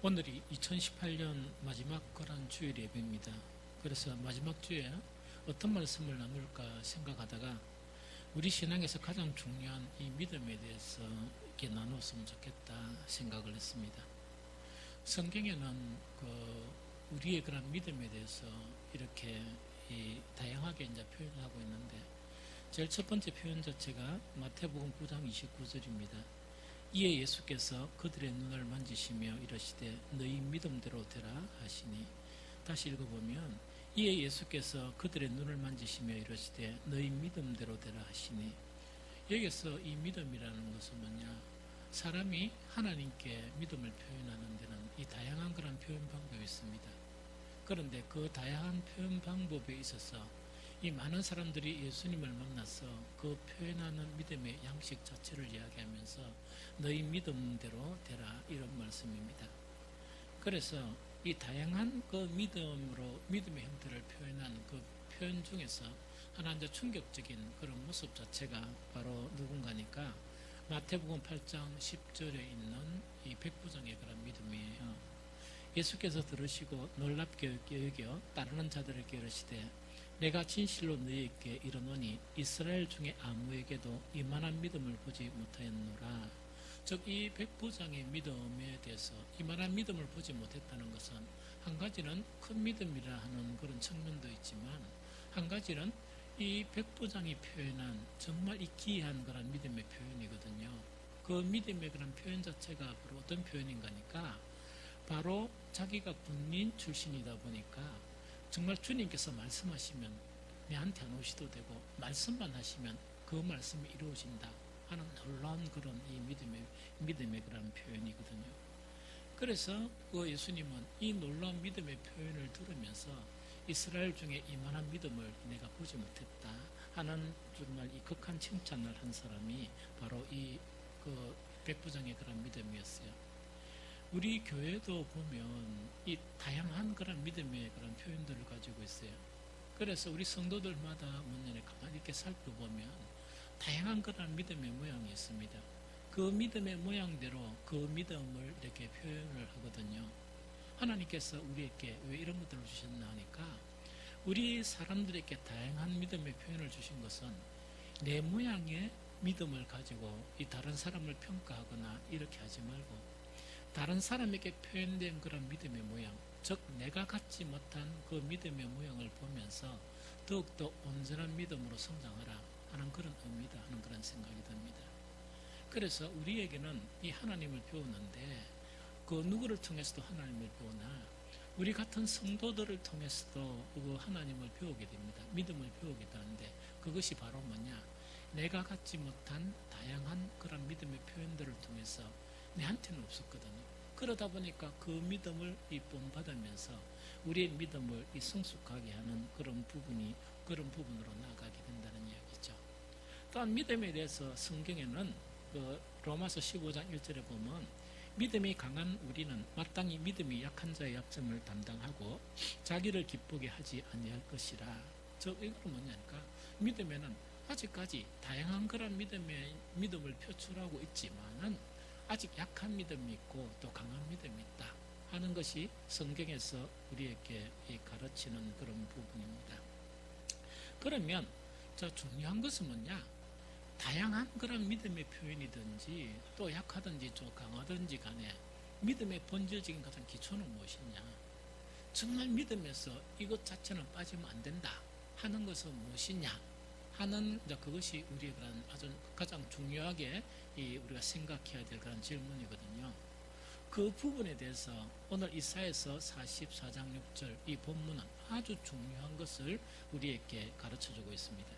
오늘이 2018년 마지막 거란 주일 예배입니다. 그래서 마지막 주에 어떤 말씀을 나눌까 생각하다가 우리 신앙에서 가장 중요한 이 믿음에 대해서 이렇게 나눴으면 좋겠다 생각을 했습니다. 성경에는 우리의 그런 믿음에 대해서 이렇게 다양하게 이제 표현을 하고 있는데, 제일 첫 번째 표현 자체가 마태복음 9장 29절입니다. 이에 예수께서 그들의 눈을 만지시며 이르시되 너희 믿음대로 되라 하시니. 다시 읽어보면 이에 예수께서 그들의 눈을 만지시며 이르시되 너희 믿음대로 되라 하시니. 여기서 이 믿음이라는 것은 뭐냐, 사람이 하나님께 믿음을 표현하는 데는 이 다양한 그런 표현 방법이 있습니다. 그런데 그 다양한 표현 방법에 있어서 이 많은 사람들이 예수님을 만나서 그 표현하는 믿음의 양식 자체를 이야기하면서 너희 믿음대로 되라, 이런 말씀입니다. 그래서 이 다양한 그 믿음의 형태를 표현한 그 표현 중에서 하나 이제 충격적인 그런 모습 자체가 바로 누군가니까 마태복음 8장 10절에 있는 이 백부장의 그런 믿음이에요. 예수께서 들으시고 놀랍게 여겨 따르는 자들에게 이르시되 내가 진실로 너희에게 이르노니 이스라엘 중에 아무에게도 이만한 믿음을 보지 못하였노라. 즉 이 백부장의 믿음에 대해서 이만한 믿음을 보지 못했다는 것은, 한 가지는 큰 믿음이라 하는 그런 측면도 있지만, 한 가지는 이 백부장이 표현한 정말 이 기이한 그런 믿음의 표현이거든요. 그 믿음의 그런 표현 자체가 바로 어떤 표현인가니까, 바로 자기가 군인 출신이다 보니까 정말 주님께서 말씀하시면 내한테 안 오셔도 되고 말씀만 하시면 그 말씀이 이루어진다 하는 놀라운 그런 이 믿음의 그런 표현이거든요. 그래서 그 예수님은 이 놀라운 믿음의 표현을 들으면서 이스라엘 중에 이만한 믿음을 내가 보지 못했다 하는 정말 이 극한 칭찬을 한 사람이 바로 이 백부장의 그런 믿음이었어요. 우리 교회도 보면 이 다양한 그런 믿음의 그런 표현들을 가지고 있어요. 그래서 우리 성도들마다 문연에 가만히 이렇게 살펴보면 다양한 그런 믿음의 모양이 있습니다. 그 믿음의 모양대로 그 믿음을 이렇게 표현을 하거든요. 하나님께서 우리에게 왜 이런 것들을 주셨나 하니까, 우리 사람들에게 다양한 믿음의 표현을 주신 것은 내 모양의 믿음을 가지고 이 다른 사람을 평가하거나 이렇게 하지 말고, 다른 사람에게 표현된 그런 믿음의 모양, 즉 내가 갖지 못한 그 믿음의 모양을 보면서 더욱더 온전한 믿음으로 성장하라 하는 그런 의미다 하는 그런 생각이 듭니다. 그래서 우리에게는 이 하나님을 배우는데, 그 누구를 통해서도 하나님을 배우나 우리 같은 성도들을 통해서도 그 하나님을 배우게 됩니다. 믿음을 배우게 되는데, 그것이 바로 뭐냐, 내가 갖지 못한 다양한 그런 믿음의 표현들을 통해서 내한테는 없었거든요. 그러다 보니까 그 믿음을 본받으면서 우리의 믿음을 성숙하게 하는 그런 부분으로 나아가게 된다는 이야기죠. 또한 믿음에 대해서 성경에는 로마서 15장 1절에 보면 믿음이 강한 우리는 마땅히 믿음이 약한 자의 약점을 담당하고 자기를 기쁘게 하지 아니할 것이라. 이건 뭐냐니까, 믿음에는 아직까지 다양한 그런 믿음을 표출하고 있지만은 아직 약한 믿음이 있고 또 강한 믿음이 있다 하는 것이 성경에서 우리에게 가르치는 그런 부분입니다. 그러면 중요한 것은 뭐냐, 다양한 그런 믿음의 표현이든지 또 약하든지 좀 강하든지 간에 믿음의 본질적인 가장 기초는 무엇이냐, 정말 믿음에서 이것 자체는 빠지면 안 된다 하는 것은 무엇이냐 하는, 그것이 우리의 그런 아주 가장 중요하게 우리가 생각해야 될 그런 질문이거든요. 그 부분에 대해서 오늘 이사야서 44장 6절 이 본문은 아주 중요한 것을 우리에게 가르쳐주고 있습니다.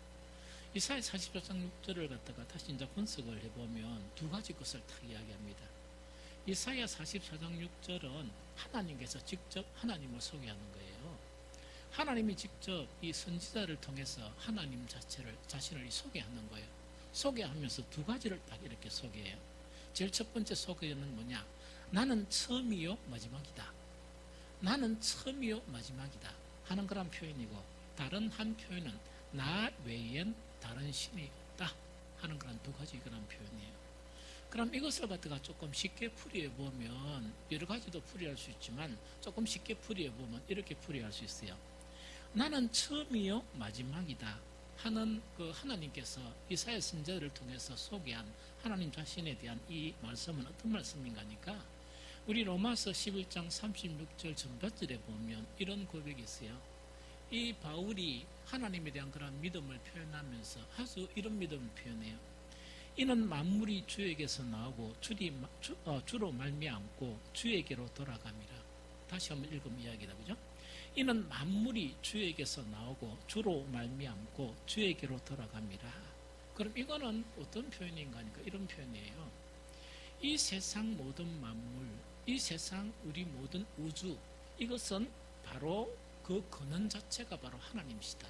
이사야 44장 6절을 갖다가 다시 이제 분석을 해보면 두 가지 것을 딱 이야기합니다. 이사야 44장 6절은 하나님께서 직접 하나님을 소개하는 거예요. 하나님이 직접 이 선지자를 통해서 하나님 자신을 소개하는 거예요. 소개하면서 두 가지를 딱 이렇게 소개해요. 제일 첫 번째 소개는 뭐냐, 나는 처음이요 마지막이다. 나는 처음이요 마지막이다 하는 그런 표현이고, 다른 한 표현은 나 외엔 다른 신이 없다 하는 그런 두 가지 그런 표현이에요. 그럼 이것을 갖다가 조금 쉽게 풀이해 보면 여러 가지도 풀이할 수 있지만 조금 쉽게 풀이해 보면 이렇게 풀이할 수 있어요. 나는 처음이요 마지막이다 하는 그 하나님께서 이사야 선지자를 통해서 소개한 하나님 자신에 대한 이 말씀은 어떤 말씀인가 하니까 우리 로마서 11장 36절 전반절에 보면 이런 고백이 있어요. 이 바울이 하나님에 대한 그런 믿음을 표현하면서 아주 이런 믿음을 표현해요. 이는 만물이 주에게서 나오고 주로 말미암고 주에게로 돌아갑니다. 다시 한번 읽으면 이야기다, 그죠? 이는 만물이 주에게서 나오고 주로 말미암고 주에게로 돌아갑니다. 그럼 이거는 어떤 표현인가 하니까 이런 표현이에요. 이 세상 모든 만물, 이 세상 우리 모든 우주, 이것은 바로 그 근원 자체가 바로 하나님이시다.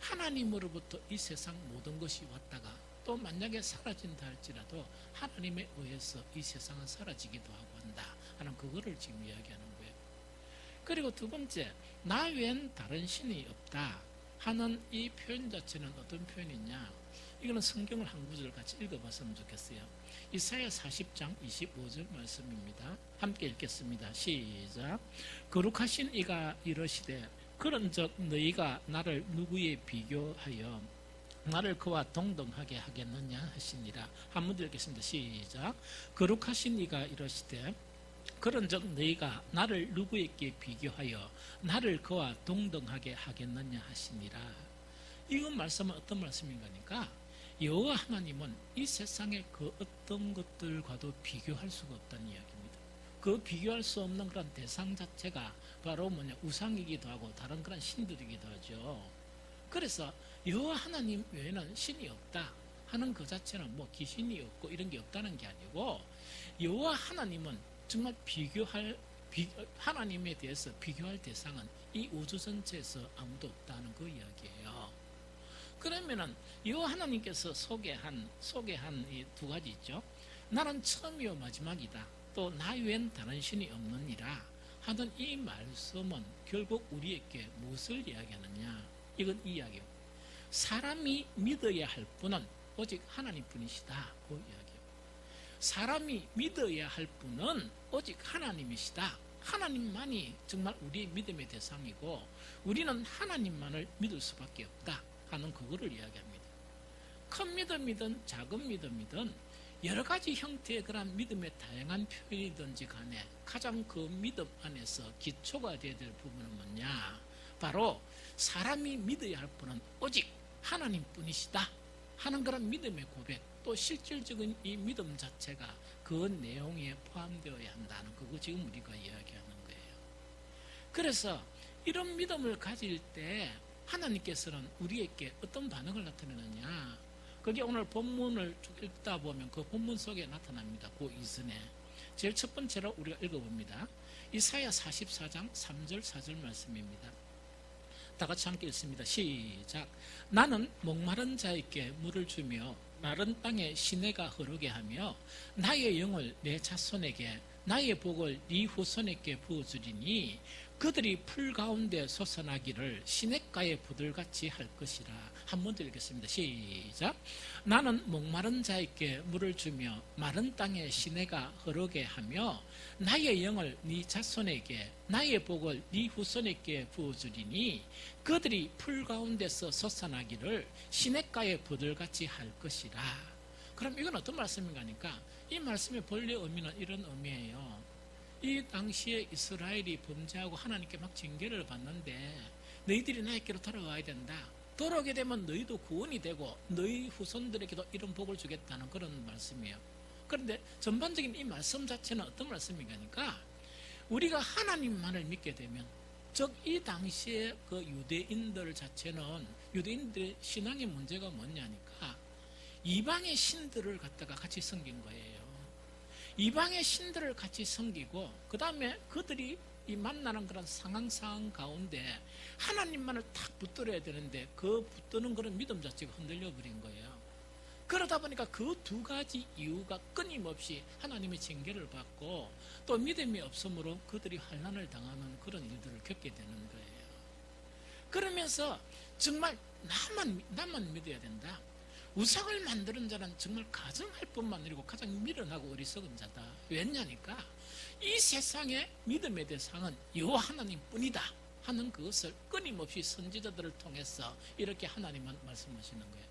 하나님으로부터 이 세상 모든 것이 왔다가 또 만약에 사라진다 할지라도 하나님에 의해서 이 세상은 사라지기도 하고 한다 하는 그거를 지금 이야기하는 거예요. 그리고 두 번째, 나 외엔 다른 신이 없다 하는 이 표현 자체는 어떤 표현이냐, 이거는 성경을 한 구절 같이 읽어봤으면 좋겠어요. 이사야 40장 25절 말씀입니다. 함께 읽겠습니다. 시작. 거룩하신 이가 이러시되 그런즉 너희가 나를 누구에 비교하여 나를 그와 동등하게 하겠느냐 하시니라. 한번 더 읽겠습니다. 시작. 거룩하신 이가 이러시되 그런즉 너희가 나를 누구에게 비교하여 나를 그와 동등하게 하겠느냐 하시니라. 이건 말씀은 어떤 말씀인가 하니까 여호와 하나님은 이 세상의 그 어떤 것들과도 비교할 수가 없다는 이야기입니다. 그 비교할 수 없는 그런 대상 자체가 바로 우상이기도 하고 다른 그런 신들이기도 하죠. 그래서 여호와 하나님 외에는 신이 없다 하는 그 자체는 귀신이 없고 이런 게 없다는 게 아니고 여호와 하나님은 정말 하나님에 대해서 비교할 대상은 이 우주 전체에서 아무도 없다는 그 이야기예요. 그러면은 여호와 하나님께서 소개한 이 두 가지 있죠. 나는 처음이요 마지막이다. 또 나 외엔 다른 신이 없느니라 하던 이 말씀은 결국 우리에게 무엇을 이야기하느냐? 이건 이 이야기예요. 사람이 믿어야 할 분은 오직 하나님뿐이시다. 그 이야기예요. 사람이 믿어야 할 분은 오직 하나님이시다. 하나님만이 정말 우리의 믿음의 대상이고 우리는 하나님만을 믿을 수밖에 없다 하는 그거를 이야기합니다. 큰 믿음이든 작은 믿음이든 여러 가지 형태의 그런 믿음의 다양한 표현이든지 간에 가장 그 믿음 안에서 기초가 되어야 될 부분은 뭐냐? 바로 사람이 믿어야 할 분은 오직 하나님뿐이시다 하는 그런 믿음의 고백, 또 실질적인 이 믿음 자체가 그 내용에 포함되어야 한다는 그거 지금 우리가 이야기하는 거예요. 그래서 이런 믿음을 가질 때 하나님께서는 우리에게 어떤 반응을 나타내느냐, 그게 오늘 본문을 쭉 읽다 보면 그 본문 속에 나타납니다. 그 이전에 제일 첫 번째로 우리가 읽어봅니다. 이사야 44장 3절 4절 말씀입니다. 다 같이 함께 읽습니다. 시작. 나는 목마른 자에게 물을 주며 마른 땅에 시내가 흐르게 하며 나의 영을 내 자손에게 나의 복을 네 후손에게 부어주리니 그들이 풀 가운데 솟아나기를 시냇가의 부들같이 할 것이라. 한 번 더 읽겠습니다. 시작. 나는 목마른 자에게 물을 주며 마른 땅에 시내가 흐르게 하며 나의 영을 네 자손에게 나의 복을 네 후손에게 부어주리니 그들이 풀 가운데서 솟아나기를 시냇가의 부들같이 할 것이라. 그럼 이건 어떤 말씀인가 하니까 이 말씀의 본래 의미는 이런 의미예요. 이 당시에 이스라엘이 범죄하고 하나님께 막 징계를 받는데 너희들이 나에게로 돌아와야 된다. 돌아오게 되면 너희도 구원이 되고 너희 후손들에게도 이런 복을 주겠다는 그런 말씀이에요. 그런데 전반적인 이 말씀 자체는 어떤 말씀인가 하니까 우리가 하나님만을 믿게 되면, 즉 이 당시에 그 유대인들 자체는 유대인들의 신앙의 문제가 뭐냐니까 이방의 신들을 갖다가 같이 섬긴 거예요. 이방의 신들을 같이 섬기고 그 다음에 그들이 이 만나는 그런 상황 가운데 하나님만을 탁 붙들어야 되는데 그 붙드는 그런 믿음 자체가 흔들려 버린 거예요. 그러다 보니까 그 두 가지 이유가 끊임없이 하나님의 징계를 받고 또 믿음이 없으므로 그들이 환난을 당하는 그런 일들을 겪게 되는 거예요. 그러면서 정말 나만 믿어야 된다. 우상을 만드는 자는 정말 가정할 뿐만 아니고 가장 미련하고 어리석은 자다. 왜냐니까 이 세상의 믿음의 대상은 여호와 하나님뿐이다 하는 그것을 끊임없이 선지자들을 통해서 이렇게 하나님은 말씀하시는 거예요.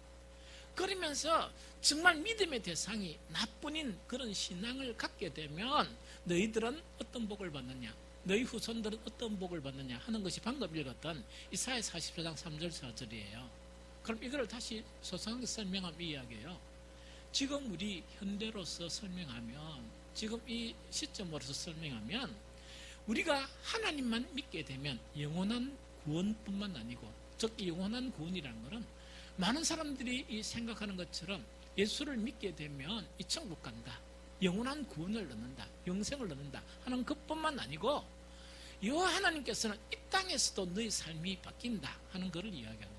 그러면서 정말 믿음의 대상이 나뿐인 그런 신앙을 갖게 되면 너희들은 어떤 복을 받느냐, 너희 후손들은 어떤 복을 받느냐 하는 것이 방금 읽었던 이사야 44장 3절 4절이에요. 그럼 이걸 다시 소상하게 설명하면 이 이야기예요. 지금 우리 현대로서 설명하면, 지금 이 시점으로서 설명하면, 우리가 하나님만 믿게 되면 영원한 구원뿐만 아니고, 즉 영원한 구원이라는 것은 많은 사람들이 이 생각하는 것처럼 예수를 믿게 되면 이 천국 간다, 영원한 구원을 얻는다, 영생을 얻는다 하는 것뿐만 아니고, 여호와 하나님께서는 이 땅에서도 너희 삶이 바뀐다 하는 것을 이야기하는 거예요.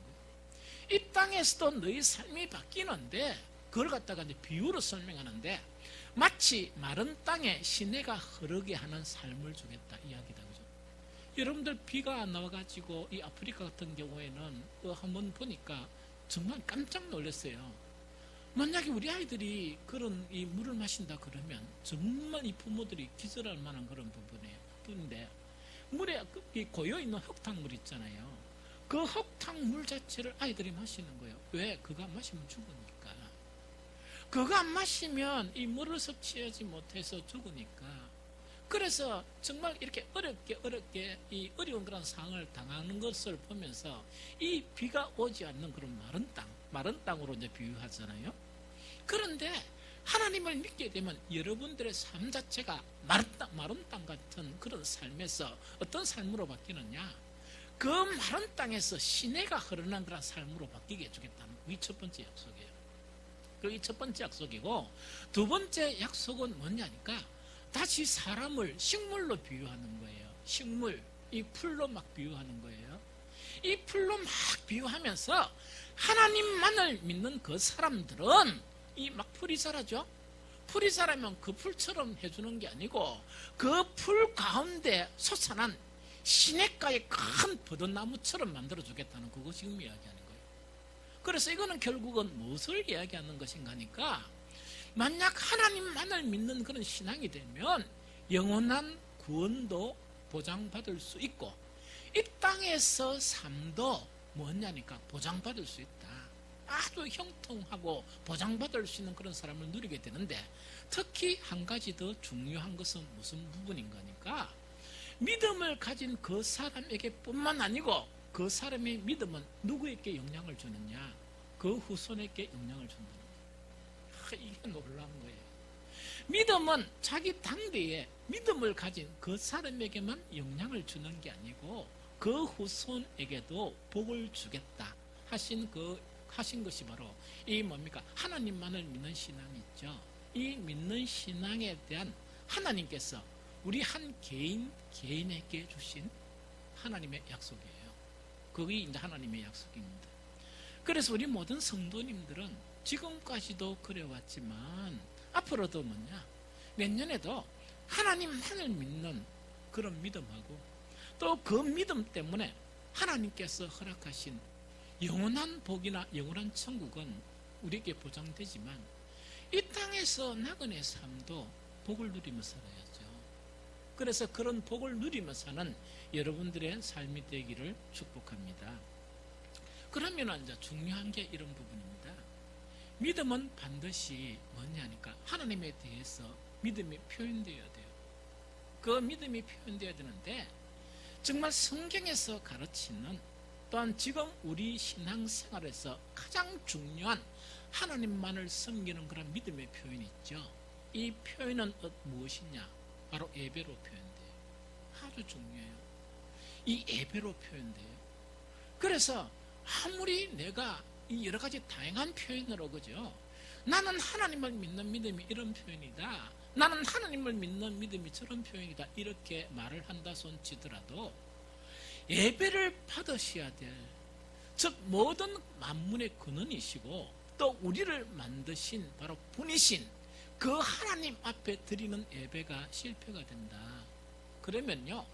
이 땅에서도 너희 삶이 바뀌는데, 그걸 갖다가 이제 비유로 설명하는데, 마치 마른 땅에 시내가 흐르게 하는 삶을 주겠다 이야기다. 그죠? 여러분들 비가 안 나와가지고 이 아프리카 같은 경우에는 한번 보니까 정말 깜짝 놀랐어요. 만약에 우리 아이들이 그런 이 물을 마신다 그러면 정말 이 부모들이 기절할 만한 그런 부분인데, 물에 이 고여있는 흙탕물 있잖아요. 그 흙탕물 자체를 아이들이 마시는 거예요. 왜? 그거 안 마시면 죽으니까. 그거 안 마시면 이 물을 섭취하지 못해서 죽으니까. 그래서 정말 이렇게 어렵게 이 어려운 그런 상황을 당하는 것을 보면서 이 비가 오지 않는 그런 마른 땅으로 이제 비유하잖아요. 그런데 하나님을 믿게 되면 여러분들의 삶 자체가 마른 땅 같은 그런 삶에서 어떤 삶으로 바뀌느냐? 그 마른 땅에서 시내가 흐르는 그런 삶으로 바뀌게 해주겠다는 그게 첫 번째 약속이에요. 그게 첫 번째 약속이고, 두 번째 약속은 뭐냐니까 다시 사람을 식물로 비유하는 거예요. 식물, 이 풀로 막 비유하는 거예요. 이 풀로 막 비유하면서 하나님만을 믿는 그 사람들은 이 막 풀이 자라죠. 풀이 자라면 그 풀처럼 해주는 게 아니고 그 풀 가운데 솟아난 시냇가의 큰 버드나무처럼 만들어주겠다는 그거 지금 이야기하는 거예요. 그래서 이거는 결국은 무엇을 이야기하는 것인가 하니까, 만약 하나님만을 믿는 그런 신앙이 되면 영원한 구원도 보장받을 수 있고, 이 땅에서 삶도 뭐냐니까 보장받을 수 있다. 아주 형통하고 보장받을 수 있는 그런 사람을 누리게 되는데, 특히 한 가지 더 중요한 것은 무슨 부분인 거니까, 믿음을 가진 그 사람에게 뿐만 아니고 그 사람의 믿음은 누구에게 영향을 주느냐? 그 후손에게 영향을 준다는 거예요. 이게 놀라운 거예요. 믿음은 자기 당대에 믿음을 가진 그 사람에게만 영향을 주는 게 아니고 그 후손에게도 복을 주겠다 하신 것이 바로 이 뭡니까? 하나님만을 믿는 신앙이 있죠. 이 믿는 신앙에 대한 하나님께서 우리 한 개인에게 주신 하나님의 약속이에요. 그게 이제 하나님의 약속입니다. 그래서 우리 모든 성도님들은 지금까지도 그래왔지만 앞으로도 내년에도 하나님만을 믿는 그런 믿음하고, 또 그 믿음 때문에 하나님께서 허락하신 영원한 복이나 영원한 천국은 우리에게 보장되지만, 이 땅에서 나그네 삶도 복을 누리며 살아야죠. 그래서 그런 복을 누리며 사는 여러분들의 삶이 되기를 축복합니다. 그러면 이제 중요한 게 이런 부분입니다. 믿음은 반드시 뭐냐니까 하나님에 대해서 믿음이 표현되어야 돼요. 그 믿음이 표현되어야 되는데, 정말 성경에서 가르치는, 또한 지금 우리 신앙생활에서 가장 중요한 하나님만을 섬기는 그런 믿음의 표현이 있죠. 이 표현은 무엇이냐? 바로 예배로 표현돼요. 아주 중요해요. 이 예배로 표현돼요. 그래서 아무리 내가 이 여러 가지 다양한 표현으로, 그죠? 나는 하나님을 믿는 믿음이 이런 표현이다, 나는 하나님을 믿는 믿음이 저런 표현이다, 이렇게 말을 한다 손치더라도 예배를 받으셔야 될, 즉 모든 만문의 근원이시고 또 우리를 만드신 바로 분이신 그 하나님 앞에 드리는 예배가 실패가 된다. 그러면요,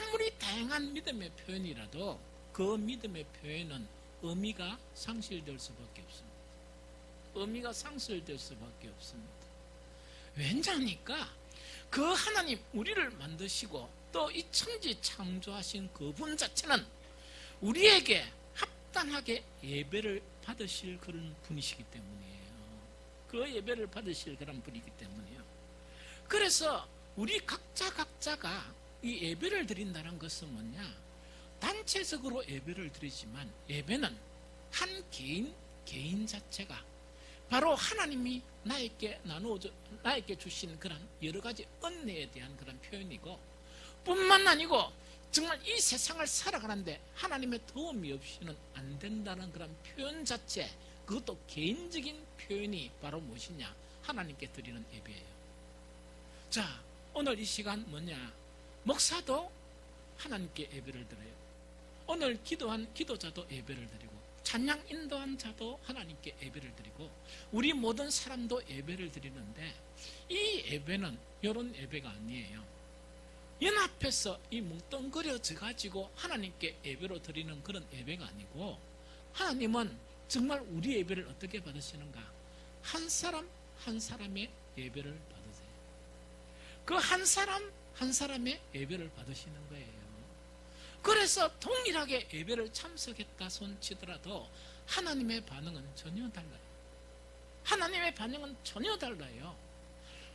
아무리 다양한 믿음의 표현이라도 그 믿음의 표현은 의미가 상실될 수밖에 없습니다. 의미가 상실될 수밖에 없습니다. 왜냐니까 그 하나님 우리를 만드시고 또 이 천지 창조하신 그분 자체는 우리에게 합당하게 예배를 받으실 그런 분이시기 때문이에요. 그 예배를 받으실 그런 분이기 때문이에요. 그래서 우리 각자가 이 예배를 드린다는 것은 뭐냐, 단체적으로 예배를 드리지만 예배는 한 개인 자체가 바로 하나님이 나에게 주신 그런 여러 가지 은혜에 대한 그런 표현이고, 뿐만 아니고 정말 이 세상을 살아가는데 하나님의 도움이 없이는 안 된다는 그런 표현 자체, 그것도 개인적인 표현이 바로 무엇이냐, 하나님께 드리는 예배예요. 자, 오늘 이 시간 뭐냐, 목사도 하나님께 예배를 드려요. 오늘 기도한 기도자도 예배를 드리고, 찬양 인도한 자도 하나님께 예배를 드리고, 우리 모든 사람도 예배를 드리는데, 이 예배는 이런 예배가 아니에요. 연합해서 이 뭉뚱그려져 가지고 하나님께 예배로 드리는 그런 예배가 아니고, 하나님은 정말 우리 예배를 어떻게 받으시는가, 한 사람 한 사람의 예배를 받으세요. 그 한 사람 한 사람의 예배를 받으시는 거예요. 그래서 동일하게 예배를 참석했다 손치더라도 하나님의 반응은 전혀 달라요. 하나님의 반응은 전혀 달라요.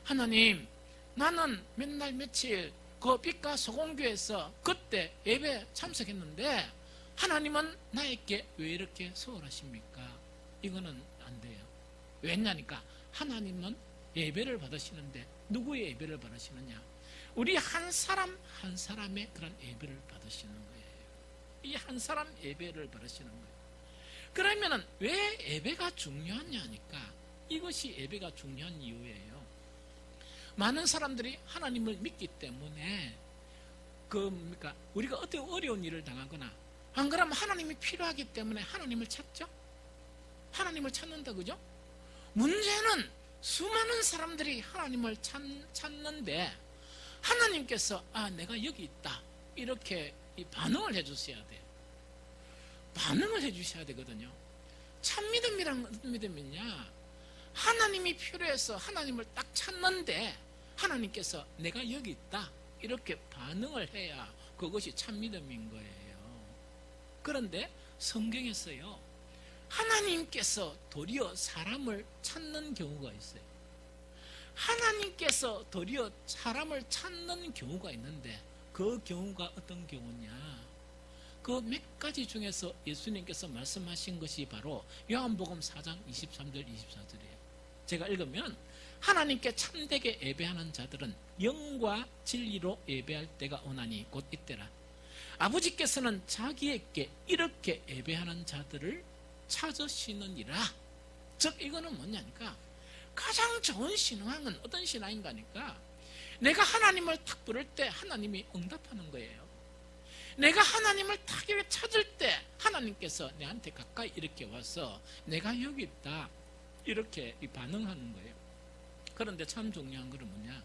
하나님, 나는 맨날 며칠 그 빛과 소공교에서 그때 예배 참석했는데 하나님은 나에게 왜 이렇게 소홀하십니까? 이거는 안 돼요. 왜냐니까 하나님은 예배를 받으시는데 누구의 예배를 받으시느냐? 우리 한 사람 한 사람의 그런 예배를 받으시는 거예요. 이 한 사람 예배를 받으시는 거예요. 그러면은 왜 예배가 중요하냐니까, 이것이 예배가 중요한 이유예요. 많은 사람들이 하나님을 믿기 때문에 우리가 어떤 어려운 일을 당하거나 안 그러면 하나님이 필요하기 때문에 하나님을 찾죠. 하나님을 찾는다, 그죠? 문제는 수많은 사람들이 하나님을 찾는데 하나님께서 내가 여기 있다 이렇게 반응을 해주셔야 돼요. 반응을 해주셔야 되거든요. 참믿음이란 어떤 믿음이냐, 하나님이 필요해서 하나님을 딱 찾는데 하나님께서 내가 여기 있다 이렇게 반응을 해야 그것이 참믿음인 거예요. 그런데 성경에서요, 하나님께서 도리어 사람을 찾는 경우가 있어요. 하나님께서 도리어 사람을 찾는 경우가 있는데, 그 경우가 어떤 경우냐, 그 몇 가지 중에서 예수님께서 말씀하신 것이 바로 요한복음 4장 23절 24절이에요. 제가 읽으면, 하나님께 참되게 예배하는 자들은 영과 진리로 예배할 때가 오나니 곧 이때라. 아버지께서는 자기에게 이렇게 예배하는 자들을 찾으시느니라. 즉 이거는 뭐냐니까, 가장 좋은 신앙은 어떤 신앙인가 하니까, 내가 하나님을 탁 부를 때 하나님이 응답하는 거예요. 내가 하나님을 탁 찾을 때 하나님께서 내한테 가까이 이렇게 와서 내가 여기 있다 이렇게 반응하는 거예요. 그런데 참 중요한 것은 뭐냐,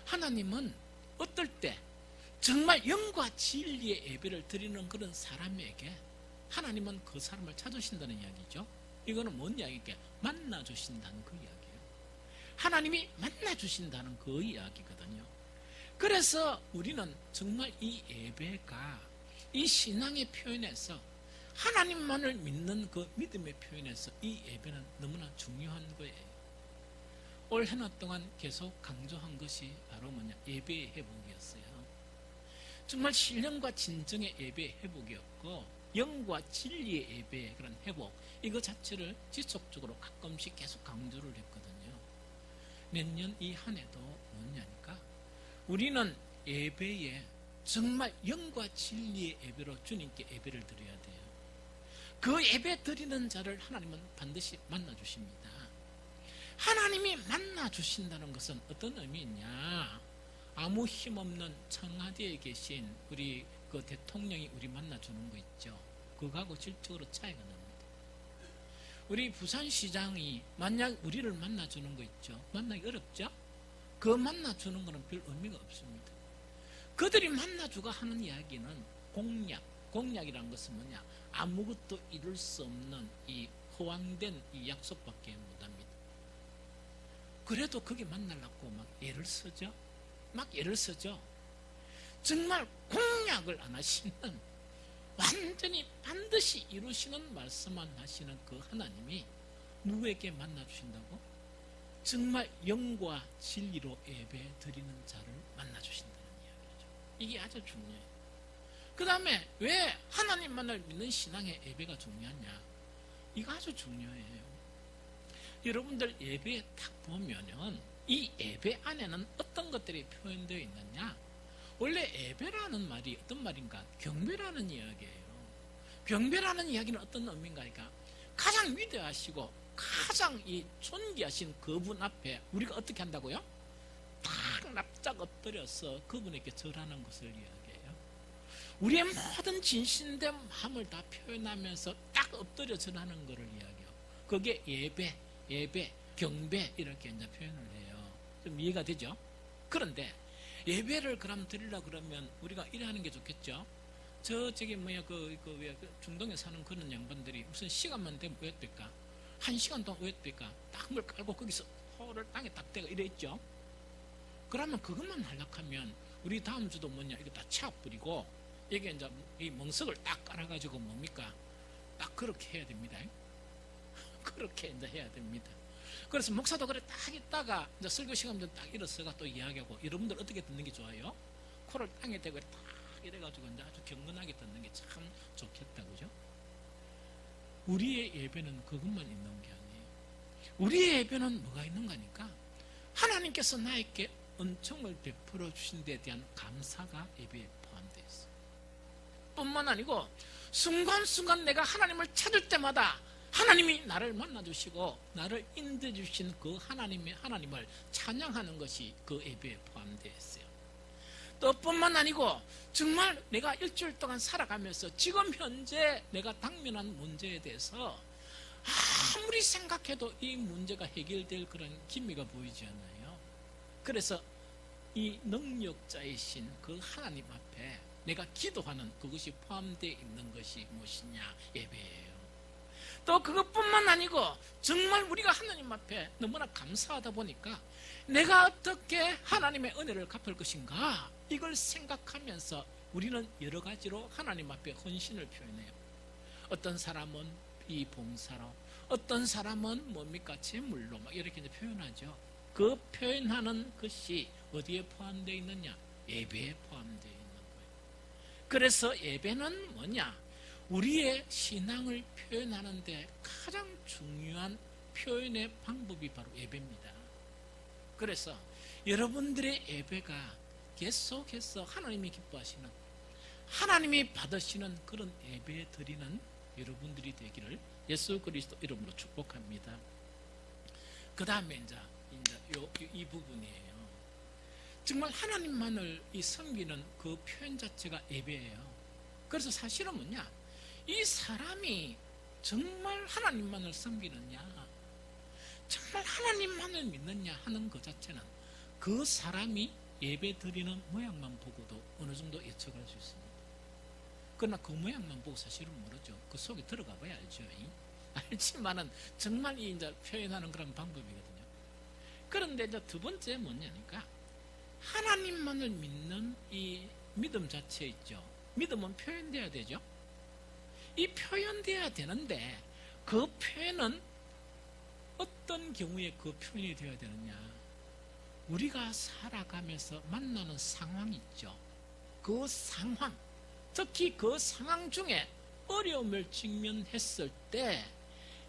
하나님은 어떨 때 정말 영과 진리의 예배를 드리는 그런 사람에게 하나님은 그 사람을 찾으신다는 이야기죠. 이거는 뭔 이야기일까? 만나주신다는 그 이야기예요. 하나님이 만나주신다는 그 이야기거든요. 그래서 우리는 정말 이 예배가 이 신앙의 표현에서 하나님만을 믿는 그 믿음의 표현에서 이 예배는 너무나 중요한 거예요. 올 한 해 동안 계속 강조한 것이 바로 뭐냐, 예배의 회복이었어요. 정말 신령과 진정의 예배의 회복이었고, 영과 진리의 예배의 그런 회복, 이거 자체를 지속적으로 가끔씩 계속 강조를 했거든요. 내년 이 한 해도 뭐냐니까, 우리는 예배에 정말 영과 진리의 예배로 주님께 예배를 드려야 돼요. 그 예배 드리는 자를 하나님은 반드시 만나주십니다. 하나님이 만나주신다는 것은 어떤 의미냐, 아무 힘없는 청와대에 계신 우리 그 대통령이 우리 만나주는 거 있죠. 그거하고 질적으로 차이가 납니다. 우리 부산시장이 만약 우리를 만나주는 거 있죠. 만나기 어렵죠? 그 만나주는 거는 별 의미가 없습니다. 그들이 만나주고 하는 이야기는 공약이라는 것은 뭐냐, 아무것도 이룰 수 없는 이 토왕된 이 약속밖에 못합니다. 그래도 거기 만나려고 막 애를 쓰죠. 정말 공약을 안 하시는, 완전히 반드시 이루시는 말씀만 하시는 그 하나님이 누구에게 만나 주신다고? 정말 영과 진리로 예배 드리는 자를 만나 주신다는 이야기죠. 이게 아주 중요해요. 그 다음에 왜 하나님만을 믿는 신앙의 예배가 중요하냐? 이거 아주 중요해요. 여러분들 예배에 딱 보면은 이 예배 안에는 어떤 것들이 표현되어 있느냐? 원래 예배라는 말이 어떤 말인가? 경배라는 이야기예요. 경배라는 이야기는 어떤 의미인가? 그러니까 가장 위대하시고 가장 이 존귀하신 그분 앞에 우리가 어떻게 한다고요? 딱 납작 엎드려서 그분에게 절하는 것을 이야기해요. 우리의 모든 진실된 마음을 다 표현하면서 딱 엎드려 절하는 것을 이야기해요. 그게 예배, 경배 이렇게 이제 표현을 해요. 좀 이해가 되죠? 그런데 예배를 그럼 드리려 그러면 우리가 이래 하는 게 좋겠죠? 중동에 사는 그런 양반들이 무슨 시간만 되면 왜 될까? 1시간 동안 왜 될까? 땅을 깔고 거기서 호를 땅에 딱 대가 이래 있죠? 그러면 그것만 하려면 우리 다음 주도 이거 다 치워버리고 여기 이제 이 멍석을 딱 깔아가지고 뭡니까? 딱 그렇게 해야 됩니다. 그렇게 이제 해야 됩니다. 그래서 목사도 그래 딱 있다가 이제 설교 시간 좀 딱 일어서가 또 이야기하고, 여러분들 어떻게 듣는 게 좋아요? 코를 땅에 대고 딱 이래가지고 이제 아주 경건하게 듣는 게 참 좋겠다, 그죠? 우리의 예배는 그것만 있는 게 아니에요. 우리의 예배는 뭐가 있는가니까 하나님께서 나에게 은총을 베풀어 주신 데 대한 감사가 예배에 포함되어 있어요. 뿐만 아니고 순간순간 내가 하나님을 찾을 때마다 하나님이 나를 만나주시고 나를 인도해주신 그 하나님을 찬양하는 것이 그 예배에 포함되어 있어요. 또 뿐만 아니고 정말 내가 일주일 동안 살아가면서 지금 현재 내가 당면한 문제에 대해서 아무리 생각해도 이 문제가 해결될 그런 기미가 보이지 않아요. 그래서 이 능력자이신 그 하나님 앞에 내가 기도하는 그것이 포함되어 있는 것이 무엇이냐? 예배예요. 또 그것뿐만 아니고 정말 우리가 하나님 앞에 너무나 감사하다 보니까 내가 어떻게 하나님의 은혜를 갚을 것인가, 이걸 생각하면서 우리는 여러 가지로 하나님 앞에 헌신을 표현해요. 어떤 사람은 이 봉사로, 어떤 사람은 뭡니까? 제물로 막 이렇게 이제 표현하죠. 그 표현하는 것이 어디에 포함되어 있느냐? 예배에 포함되어 있는 거예요. 그래서 예배는 뭐냐? 우리의 신앙을 표현하는데 가장 중요한 표현의 방법이 바로 예배입니다. 그래서 여러분들의 예배가 계속해서 하나님이 기뻐하시는, 하나님이 받으시는 그런 예배 드리는 여러분들이 되기를 예수 그리스도 이름으로 축복합니다. 그 다음에 이제 이 부분이에요. 정말 하나님만을 섬기는 그 표현 자체가 예배예요. 그래서 사실은 뭐냐? 이 사람이 정말 하나님만을 섬기느냐, 정말 하나님만을 믿느냐 하는 것 자체는 그 사람이 예배 드리는 모양만 보고도 어느 정도 예측할 수 있습니다. 그러나 그 모양만 보고 사실은 모르죠. 그 속에 들어가 봐야 알죠. 알지만은 정말 이제 표현하는 그런 방법이거든요. 그런데 이제 두 번째 뭐냐니까 하나님만을 믿는 이 믿음 자체 있죠. 믿음은 표현돼야 되죠. 이 표현돼야 되는데 그 표현은 어떤 경우에 그 표현이 되어야 되느냐? 우리가 살아가면서 만나는 상황이 있죠. 그 상황, 특히 그 상황 중에 어려움을 직면했을 때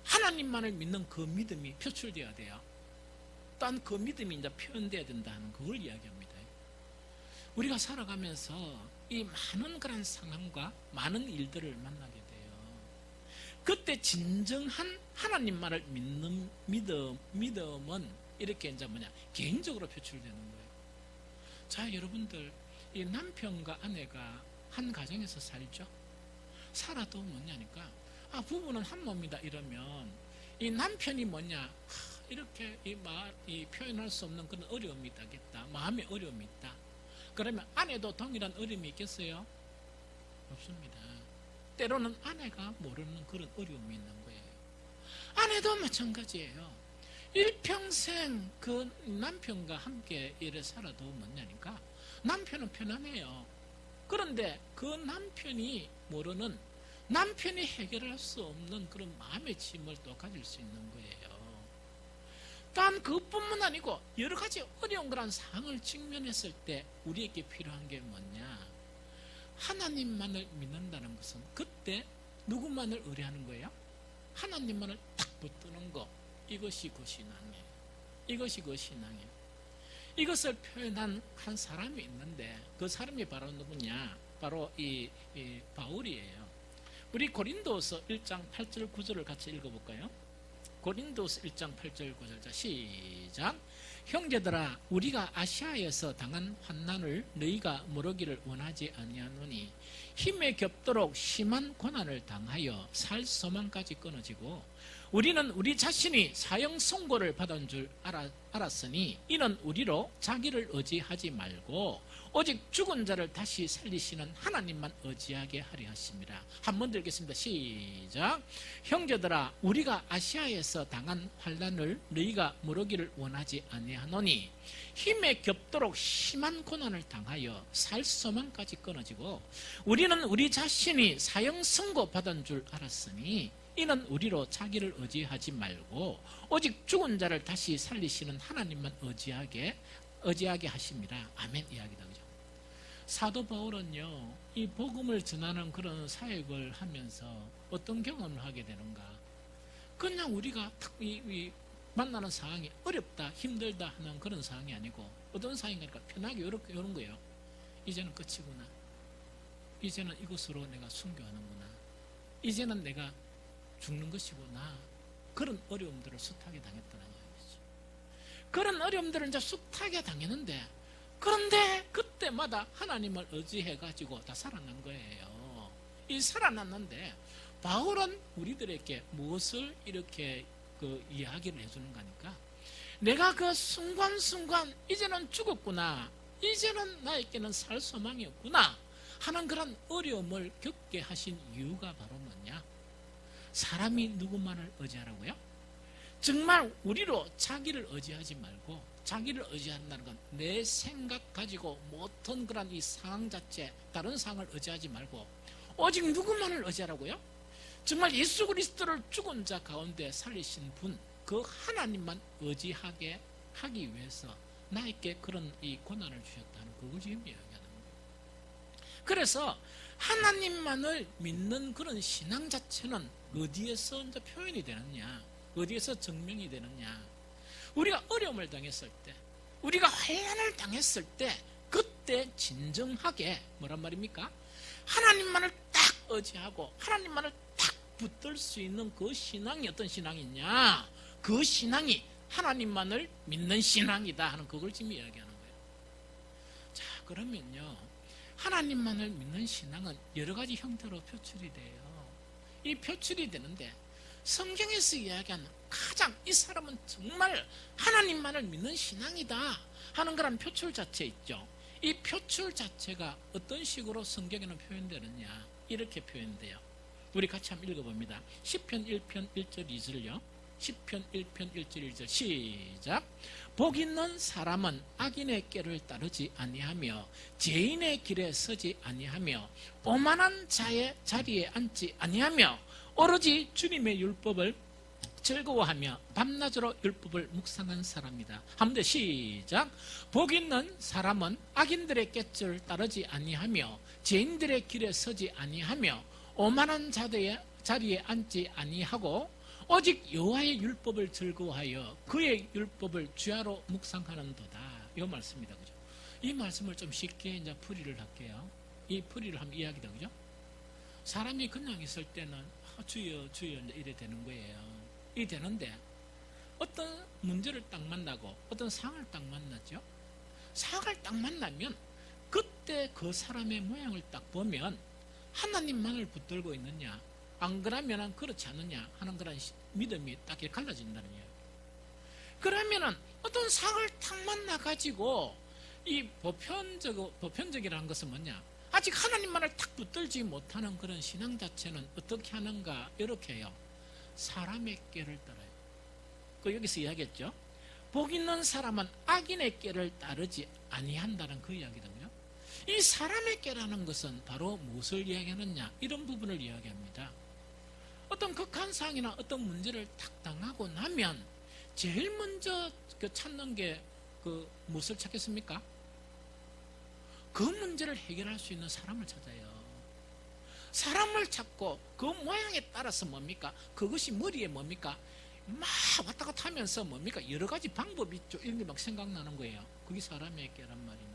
하나님만을 믿는 그 믿음이 표출되어야 돼요. 또한 그 믿음이 이제 표현돼야 된다는 그걸 이야기합니다. 우리가 살아가면서 이 많은 그런 상황과 많은 일들을 만나게 돼요. 그때 진정한 하나님만을 믿는 믿음은 이렇게 이제 개인적으로 표출되는 거예요. 자, 여러분들, 이 남편과 아내가 한 가정에서 살죠. 살아도 뭐냐니까, 부부는 한 몸이다 이러면 이 남편이 이렇게 이 표현할 수 없는 그런 어려움이 있다겠다. 마음의 어려움이 있다. 그러면 아내도 동일한 어려움이 있겠어요? 없습니다. 때로는 아내가 모르는 그런 어려움이 있는 거예요. 아내도 마찬가지예요. 일평생 그 남편과 함께 이래 살아도 뭐냐니까 남편은 편안해요. 그런데 그 남편이 모르는, 남편이 해결할 수 없는 그런 마음의 짐을 또 가질 수 있는 거예요. 단 그뿐만 아니고 여러 가지 어려운 그런 상황을 직면했을 때 우리에게 필요한 게 뭐냐? 하나님만을 믿는다는 것은 그때 누구만을 의뢰하는 거예요? 하나님만을 딱 붙드는 거. 이것이 그 신앙이에요. 이것이 그 신앙이에요. 이것을 표현한 한 사람이 있는데 그 사람이 바로 누구냐? 바로 이 바울이에요. 우리 고린도서 1장 8절 9절을 같이 읽어볼까요? 고린도서 1장 8절 9절. 자, 시작. 형제들아, 우리가 아시아에서 당한 환난을 너희가 모르기를 원하지 아니하노니 힘에 겹도록 심한 고난을 당하여 살 소망까지 끊어지고 우리는 우리 자신이 사형 선고를 받은 줄 알았으니 이는 우리로 자기를 의지하지 말고 오직 죽은 자를 다시 살리시는 하나님만 의지하게 하려 하십니다. 한 번 더 읽겠습니다. 시작. 형제들아, 우리가 아시아에서 당한 환난을 너희가 모르기를 원하지 아니하노니 힘에 겹도록 심한 고난을 당하여 살 소망까지 끊어지고 우리는 우리 자신이 사형 선고 받은 줄 알았으니 이는 우리로 자기를 의지하지 말고 오직 죽은 자를 다시 살리시는 하나님만 의지하게 하십니다. 아멘. 이야기다. 그죠? 사도 바울은요, 이 복음을 전하는 그런 사역을 하면서 어떤 경험을 하게 되는가? 그냥 우리가 만나는 상황이 어렵다, 힘들다 하는 그런 상황이 아니고 어떤 상황이니까 편하게 이런 거예요. 이제는 끝이구나. 이제는 이곳으로 내가 순교하는구나. 이제는 내가 죽는 것이구나. 그런 어려움들을 숱하게 당했다는 이야기죠. 그런 어려움들을 이제 숱하게 당했는데 그런데 그때마다 하나님을 의지해가지고 다 살아난 거예요. 이 살아났는데 바울은 우리들에게 무엇을 이렇게 이야기를 해주는 거니까 내가 그 순간순간 이제는 죽었구나. 이제는 나에게는 살 소망이 없구나 하는 그런 어려움을 겪게 하신 이유가 바로 뭐냐? 사람이 누구만을 의지하라고요? 정말 우리로 자기를 의지하지 말고 자기를 의지한다는 건 내 생각 가지고 못한 그런 이 상황 자체, 다른 상황을 의지하지 말고 오직 누구만을 의지하라고요? 정말 예수 그리스도를 죽은 자 가운데 살리신 분, 그 하나님만 의지하게 하기 위해서 나에게 그런 이 고난을 주셨다는 그걸 지금 이야기하는 거예요. 그래서 하나님만을 믿는 그런 신앙 자체는 어디에서 이제 표현이 되느냐? 어디에서 증명이 되느냐? 우리가 어려움을 당했을 때, 우리가 환난을 당했을 때, 그때 진정하게 뭐란 말입니까? 하나님만을 딱 의지하고 하나님만을 딱 붙들 수 있는 그 신앙이 어떤 신앙이냐? 그 신앙이 하나님만을 믿는 신앙이다 하는 그걸 지금 이야기하는 거예요. 자, 그러면요, 하나님만을 믿는 신앙은 여러 가지 형태로 표출이 돼요. 이 표출이 되는데 성경에서 이야기하는 가장 이 사람은 정말 하나님만을 믿는 신앙이다 하는 그런 표출 자체 있죠. 이 표출 자체가 어떤 식으로 성경에는 표현되느냐? 이렇게 표현돼요. 우리 같이 한번 읽어봅니다. 시편 1편 1절 2절요. 시편 1편 1절 2절 시작. 복 있는 사람은 악인의 꾀를 따르지 아니하며 죄인의 길에 서지 아니하며 오만한 자의 자리에 앉지 아니하며 오로지 주님의 율법을 즐거워하며 밤낮으로 율법을 묵상한 사람이다. 한 번 더 시작. 복 있는 사람은 악인들의 꾀를 따르지 아니하며 죄인들의 길에 서지 아니하며 오만한 자들의 자리에 앉지 아니하고 오직 여호와의 율법을 즐거워하여 그의 율법을 주야로 묵상하는도다. 이 말씀입니다. 그죠? 이 말씀을 좀 쉽게 이제 풀이를 할게요. 이 풀이를 한번 이야기다. 그죠? 사람이 그냥 있을 때는 주여 주여 이래 되는 거예요. 이 되는데 어떤 문제를 딱 만나고 어떤 상황을 딱 만났죠. 상황을 딱 만나면 그때 그 사람의 모양을 딱 보면 하나님만을 붙들고 있느냐 안 그러면 그렇지 않느냐 하는 그런 믿음이 딱 갈라진다는 이야기. 그러면은 어떤 상황을 딱 만나가지고 이 보편적이라는 것은 뭐냐? 아직 하나님만을 딱 붙들지 못하는 그런 신앙 자체는 어떻게 하는가? 이렇게 해요. 사람의 꾀를 따라요. 그 여기서 이야기했죠. 복 있는 사람은 악인의 꾀를 따르지 아니한다는 그 이야기거든요. 이 사람의 꾀라는 것은 바로 무엇을 이야기하느냐, 이런 부분을 이야기합니다. 어떤 극한 상황이나 어떤 문제를 탁 당하고 나면 제일 먼저 찾는 게 무엇을 찾겠습니까? 그 문제를 해결할 수 있는 사람을 찾아요. 사람을 찾고 그 모양에 따라서 뭡니까? 그것이 머리에 뭡니까? 막 왔다 갔다 하면서 뭡니까? 여러 가지 방법이 있죠. 이런 게 막 생각나는 거예요. 그게 사람의 꾀란 말입니다.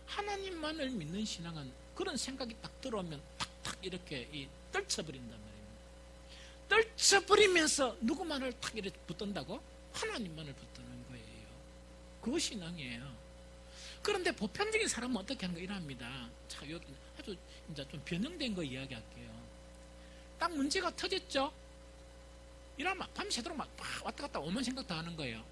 하나님만을 믿는 신앙은 그런 생각이 딱 들어오면 탁탁 이렇게 떨쳐버린단 말입니다. 떨쳐버리면서 누구만을 탁 이렇게 붙든다고? 하나님만을 붙드는 거예요. 그거 신앙이에요. 그런데 보편적인 사람은 어떻게 하는 거 이랍니다. 자, 여기 아주 이제 좀 변형된 거 이야기할게요. 딱 문제가 터졌죠? 이러면 밤새도록 막 왔다 갔다 오만 생각 다 하는 거예요.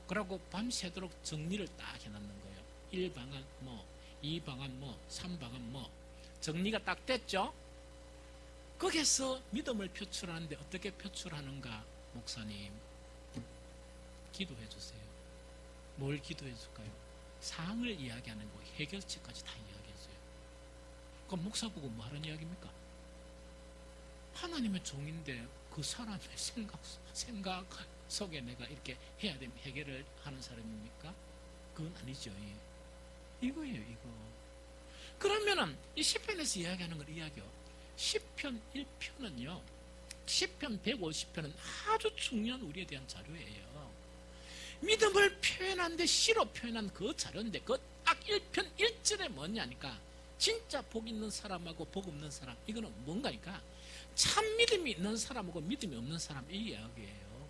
그러고 밤새도록 정리를 딱 해놓는 거예요. 1방안 뭐, 2방안 뭐, 3방안 뭐. 정리가 딱 됐죠? 거기에서 믿음을 표출하는데 어떻게 표출하는가? 목사님, 기도해 주세요. 뭘 기도해 줄까요? 상황을 이야기하는 거, 해결책까지 다 이야기해줘요. 그럼 목사 보고 뭐 하는 이야기입니까? 하나님의 종인데 그 사람의 생각 속에 내가 이렇게 해야 되면 해결을 하는 사람입니까? 그건 아니죠. 이거예요, 이거. 그러면은 이 시편에서 이야기하는 걸 이야기요. 시편 1편은요, 시편 150편은 아주 중요한 우리에 대한 자료예요. 믿음을 표현하는데 시로 표현한 그 자료인데 그 딱 1편 1절에 뭐냐니까 진짜 복 있는 사람하고 복 없는 사람, 이거는 뭔가니까 참 믿음이 있는 사람하고 믿음이 없는 사람, 이 이야기예요.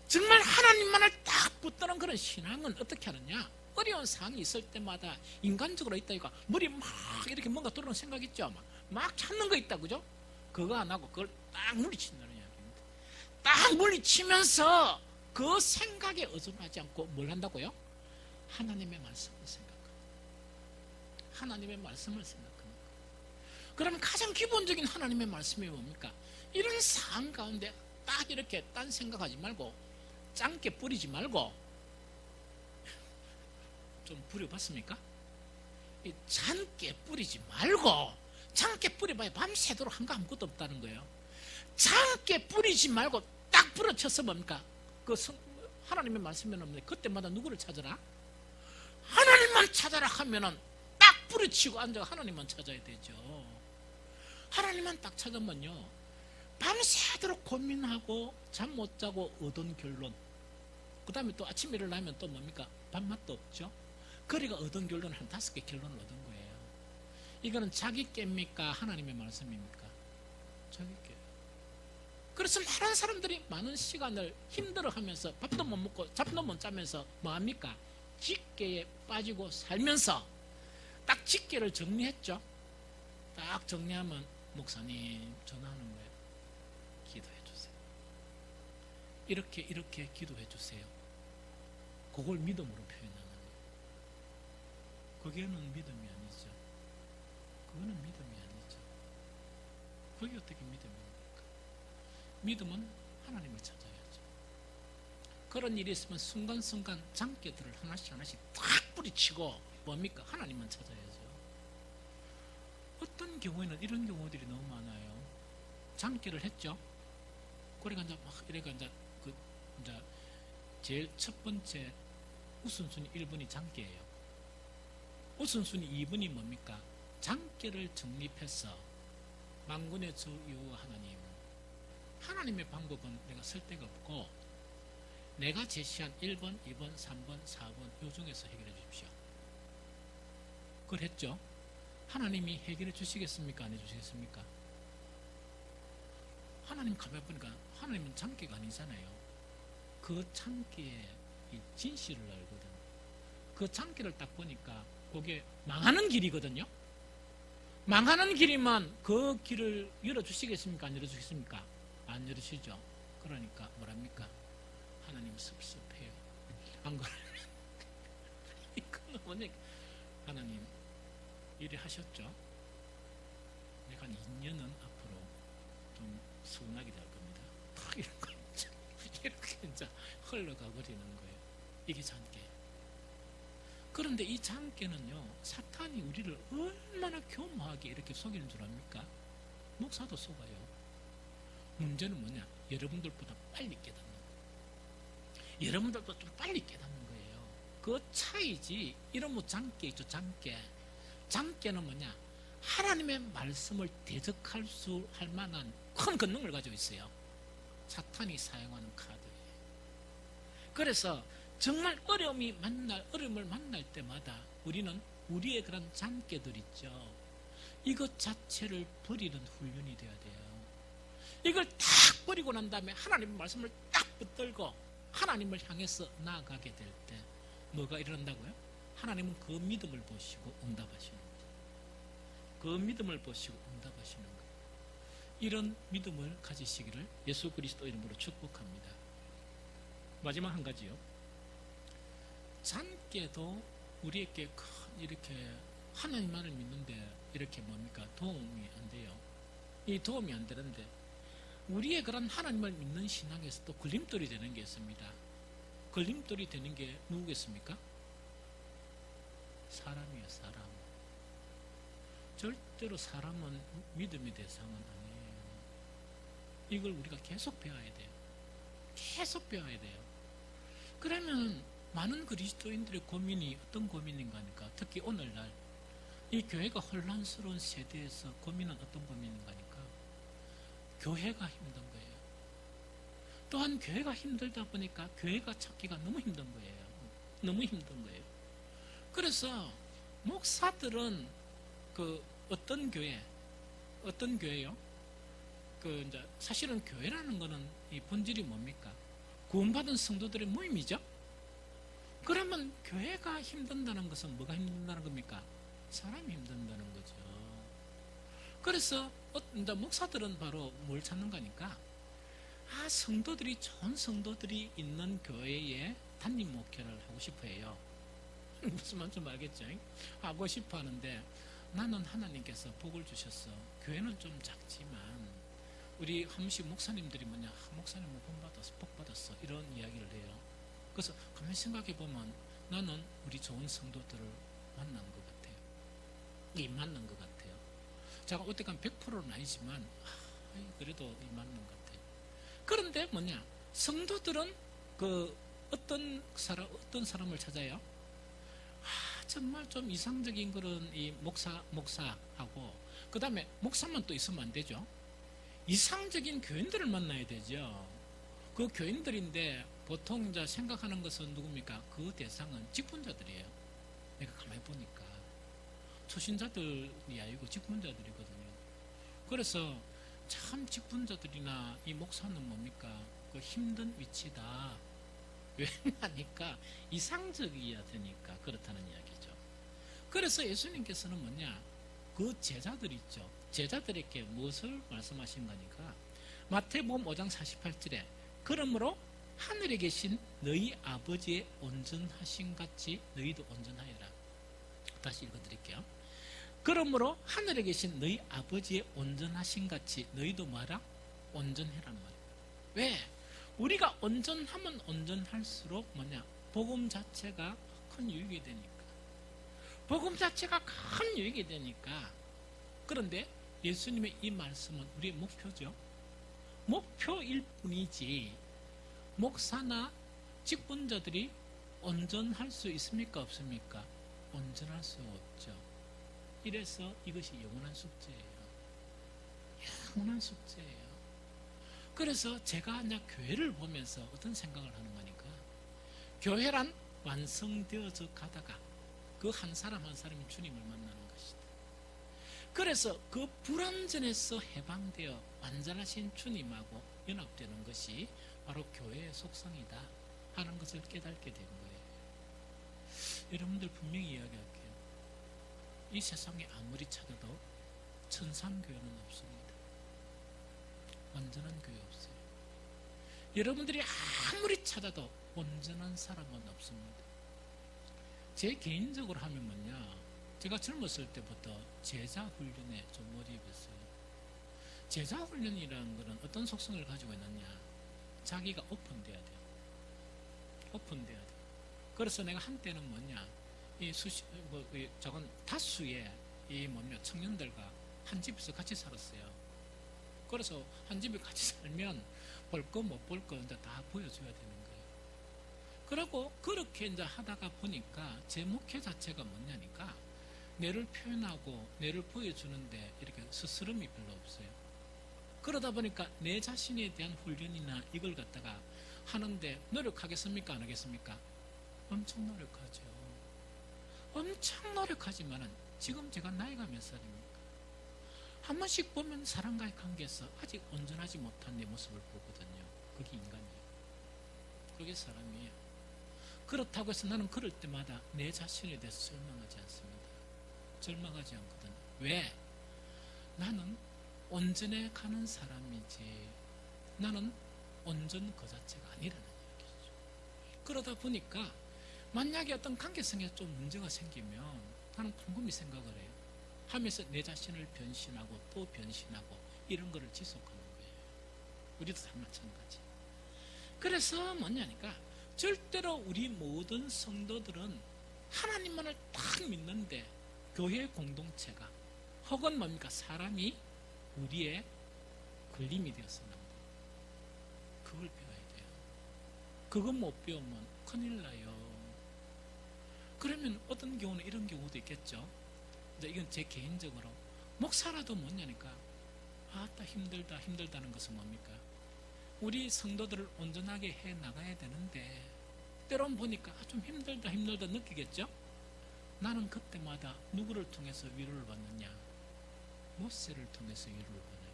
정말 하나님만을 딱 붙드는 그런 신앙은 어떻게 하느냐? 어려운 상황이 있을 때마다 인간적으로 있다니까 머리 막 이렇게 뭔가 들어오는 생각 있죠? 막 찾는 거 있다, 그죠? 그거 안 하고 그걸 딱 물리친다는 이야기입니다. 딱 물리치면서 그 생각에 의존하지 않고 뭘 한다고요? 하나님의 말씀을 생각합니다. 하나님의 말씀을 생각합니다. 그러면 가장 기본적인 하나님의 말씀이 뭡니까? 이런 상황 가운데 딱 이렇게 딴 생각하지 말고 짱게 뿌리지 말고, 좀 부려봤습니까? 잔게 뿌리지 말고, 잔게 뿌려봐야 밤새도록 한거 아무것도 없다는 거예요. 잔게 뿌리지 말고 딱 부러쳐서 뭡니까? 하나님의 말씀이 없는데 그때마다 누구를 찾아라? 하나님만 찾아라 하면은 딱 부러치고 앉아 하나님만 찾아야 되죠. 하나님만 딱 찾으면요, 밤새도록 고민하고 잠 못 자고 얻은 결론, 그 다음에 또 아침에 일어나면 또 뭡니까? 밥맛도 없죠. 그러니까 얻은 결론 한 5개 결론을 얻은 거예요. 이거는 자기 깹니까? 하나님의 말씀입니까? 자기 깹. 그래서 많은 사람들이 많은 시간을 힘들어하면서 밥도 못 먹고 잠도 못 자면서 뭐합니까? 직계에 빠지고 살면서 딱 직계를 정리했죠. 딱 정리하면 목사님 전화하는 거예요. 기도해 주세요. 이렇게 기도해 주세요. 그걸 믿음으로 표현하는 거예요. 그게는 믿음이 아니죠. 그거는 믿음이 아니죠. 그게 어떻게 믿음입니까? 믿음은 하나님을 찾아야죠. 그런 일이 있으면 순간순간 장깨들을 하나씩 탁 뿌리치고 뭡니까? 하나님만 찾아야죠. 어떤 경우에는 이런 경우들이 너무 많아요. 장깨를 했죠. 그러니까 이제 막 이래가 이제 이제 제일 첫 번째 우선순위 1번이 장깨예요. 우선순위 2번이 뭡니까? 장깨를 정립해서 만군의 주 여호와 하나님의 방법은 내가 쓸 데가 없고 내가 제시한 1번, 2번, 3번, 4번 요 중에서 해결해 주십시오. 그걸 했죠. 하나님이 해결해 주시겠습니까? 안 해주시겠습니까? 하나님 가만히 보니까 하나님은 장깨가 아니잖아요. 그 장깨의 이 진실을 알거든. 그 장깨를 딱 보니까 그게 망하는 길이거든요. 망하는 길이면 그 길을 열어주시겠습니까? 안 열어주시겠습니까? 안 열으시죠. 그러니까 뭐랍니까? 하나님 섭섭해요. 안 그러면 이거는 뭐냐? 하나님 이래 하셨죠. 내가 2년은 앞으로 좀 서운하게 될 겁니다. 탁 이렇게 이제 흘러가 버리는 거예요. 이게 잔깨. 그런데 이 잔깨는요, 사탄이 우리를 얼마나 교묘하게 이렇게 속이는 줄 압니까? 목사도 속아요. 문제는 뭐냐? 여러분들보다 빨리 깨닫는 거예요. 여러분들보다 좀 빨리 깨닫는 거예요. 그 차이지. 이런 뭐 잔깨 있죠, 잔깨. 잔깨는 뭐냐? 하나님의 말씀을 대적할 수 할 만한 큰 권능을 가지고 있어요. 사탄이 사용하는 카드예요. 그래서 정말 어려움을 만날 때마다 우리는 우리의 그런 잔깨들 있죠. 이것 자체를 버리는 훈련이 되어야 돼요. 이걸 딱 버리고 난 다음에 하나님의 말씀을 딱 붙들고 하나님을 향해서 나아가게 될 때 뭐가 일어난다고요? 하나님은 그 믿음을 보시고 응답하시는 거예요. 그 믿음을 보시고 응답하시는 거예요. 이런 믿음을 가지시기를 예수 그리스도 이름으로 축복합니다. 마지막 한 가지요. 잔깨도 우리에게 큰 이렇게 하나님만을 믿는데 이렇게 뭡니까? 도움이 안 돼요. 이 도움이 안 되는데 우리의 그런 하나님을 믿는 신앙에서도 걸림돌이 되는 게 있습니다. 걸림돌이 되는 게 누구겠습니까? 사람이에요, 사람. 절대로 사람은 믿음의 대상은 아니에요. 이걸 우리가 계속 배워야 돼요. 계속 배워야 돼요. 그러면 많은 그리스도인들의 고민이 어떤 고민인가 하니까 특히 오늘날 이 교회가 혼란스러운 세대에서 고민은 어떤 고민인가 하니까 교회가 힘든 거예요. 또한 교회가 힘들다 보니까 교회가 찾기가 너무 힘든 거예요. 너무 힘든 거예요. 그래서 목사들은 그 어떤 교회요? 그 이제 사실은 교회라는 거는 이 본질이 뭡니까? 구원받은 성도들의 모임이죠. 그러면 교회가 힘든다는 것은 뭐가 힘든다는 겁니까? 사람이 힘든다는 거죠. 그래서 이제 목사들은 바로 뭘 찾는 거니까 성도들이 좋은 성도들이 있는 교회에 담임 목회를 하고 싶어 해요. 무슨 말인지 좀 알겠죠? 하고 싶어 하는데 나는 하나님께서 복을 주셨어. 교회는 좀 작지만 우리 한 번씩 목사님들이 뭐냐, 목사님 복 받았어 이런 이야기를 해요. 그래서 가만히 생각해 보면 나는 우리 좋은 성도들을 만난 것 같아요. 만난 것 같아요. 제가 어떻게든 100%는 아니지만 그래도 맞는 것 같아요. 그런데 뭐냐, 성도들은 그 어떤 사람을 찾아요? 정말 좀 이상적인 그런 이 목사하고 그 다음에 목사만 또 있으면 안 되죠. 이상적인 교인들을 만나야 되죠. 그 교인들인데 보통 이제 생각하는 것은 누굽니까? 그 대상은 직분자들이에요. 내가 가만히 보니까 초신자들이 아니고 직분자들이거든요. 그래서 참 직분자들이나 이 목사는 뭡니까? 그 힘든 위치다. 왜냐니까 이상적이어야 되니까 그렇다는 이야기죠. 그래서 예수님께서는 뭐냐, 그 제자들 있죠. 제자들에게 무엇을 말씀하신 거니까 마태복음 5장 48절에 그러므로 하늘에 계신 너희 아버지의 온전하신 같이 너희도 온전하여라. 다시 읽어드릴게요. 그러므로 하늘에 계신 너희 아버지의 온전하신 같이 너희도 뭐하라? 온전해란 말이에요. 왜? 우리가 온전하면 온전할수록 뭐냐? 복음 자체가 큰 유익이 되니까. 복음 자체가 큰 유익이 되니까. 그런데 예수님의 이 말씀은 우리의 목표죠. 목표일 뿐이지 목사나 직분자들이 온전할 수 있습니까? 없습니까? 온전할 수 없죠. 이래서 이것이 영원한 숙제예요. 영원한 숙제예요. 그래서 제가 그냥 교회를 보면서 어떤 생각을 하는 거니까 교회란 완성되어져 가다가 그 한 사람 한 사람이 주님을 만나는 것이다. 그래서 그 불완전에서 해방되어 완전하신 주님하고 연합되는 것이 바로 교회의 속성이다 하는 것을 깨닫게 된 거예요. 여러분들 분명히 이야기할게요. 이 세상에 아무리 찾아도 천상교회는 없습니다. 온전한 교회 없어요. 여러분들이 아무리 찾아도 온전한 사람은 없습니다. 제 개인적으로 하면 뭐냐, 제가 젊었을 때부터 제자 훈련에 좀 몰입했어요. 제자 훈련이라는 것은 어떤 속성을 가지고 있느냐? 자기가 오픈돼야 돼요. 오픈돼야 돼요. 그래서 내가 한때는 뭐냐? 저건 다수의 청년들과 한 집에서 같이 살았어요. 그래서 한 집에 같이 살면 볼 거 못 볼 거 이제 다 보여줘야 되는 거예요. 그리고 그렇게 이제 하다가 보니까 제 목표 자체가 뭐냐니까 내를 표현하고 내를 보여주는데 이렇게 스스럼이 별로 없어요. 그러다 보니까 내 자신에 대한 훈련이나 이걸 갖다가 하는데 노력하겠습니까? 안 하겠습니까? 엄청 노력하죠. 엄청 노력하지만은 지금 제가 나이가 몇 살입니까? 한 번씩 보면 사람과의 관계에서 아직 온전하지 못한 내 모습을 보거든요. 그게 인간이에요. 그게 사람이에요. 그렇다고 해서 나는 그럴 때마다 내 자신에 대해서 절망하지 않습니다. 절망하지 않거든요. 왜? 나는 온전해 가는 사람이지 나는 온전 그 자체가 아니라는 얘기죠. 그러다 보니까 만약에 어떤 관계성에 좀 문제가 생기면 나는 곰곰이 생각을 해요. 하면서 내 자신을 변신하고 또 변신하고 이런 거를 지속하는 거예요. 우리도 다 마찬가지. 그래서 뭐냐니까 절대로 우리 모든 성도들은 하나님만을 딱 믿는데 교회 공동체가 혹은 뭡니까? 사람이 우리의 걸림이 되었습니다. 그걸 배워야 돼요. 그거 못 배우면 큰일 나요. 그러면 어떤 경우는 이런 경우도 있겠죠. 이제 이건 제 개인적으로 목사라도 뭐냐니까 아따 힘들다는 것은 뭡니까? 우리 성도들을 온전하게 해 나가야 되는데 때론 보니까 좀 힘들다 느끼겠죠? 나는 그때마다 누구를 통해서 위로를 받느냐? 모세를 통해서 위로를 받아요.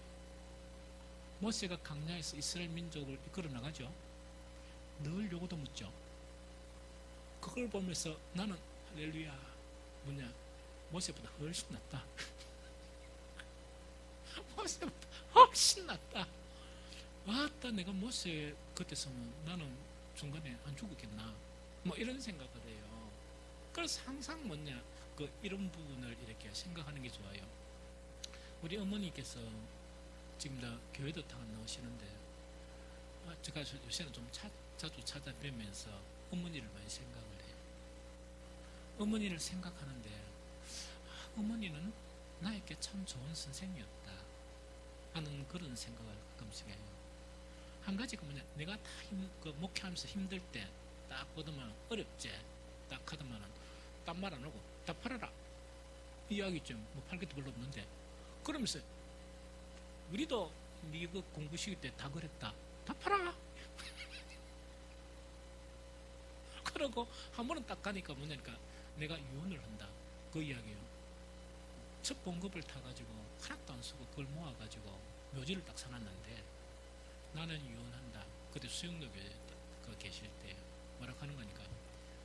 모세가 광야에서 이스라엘 민족을 이끌어 나가죠. 늘 요거도 묻죠. 그걸 보면서 나는 할렐루야 모세보다 훨씬 낫다. 모세보다 훨씬 낫다. 왔다 내가 모세 그때 서면 나는 중간에 안 죽었겠나 뭐 이런 생각을 해요. 그래서 항상 이런 부분을 이렇게 생각하는 게 좋아요. 우리 어머니께서 지금 다 교회도 다 나오시는데 제가 요새는 좀 자주 찾아뵈면서 어머니를 많이 생각을 해요. 어머니를 생각하는데 어머니는 나에게 참 좋은 선생님이었다 하는 그런 생각을 가끔씩 해요. 한 가지가 내가 다 목회하면서 힘들 때 딱 보더만 어렵지 딱 하더만은 딴 말 안 하고 다 팔아라 이야기 좀 뭐 팔 것도 별로 없는데 그러면서 우리도 네가 공부 시기 때 다 그랬다 다 팔아 그러고 한 번은 딱 가니까 뭐냐니까 내가 유언을 한다 그 이야기예요. 첫 봉급을 타가지고 하나도 안 쓰고 그걸 모아가지고 묘지를 딱 사놨는데 나는 유언한다. 그때 수영로교회 그 계실 때 뭐라고 하는 거니까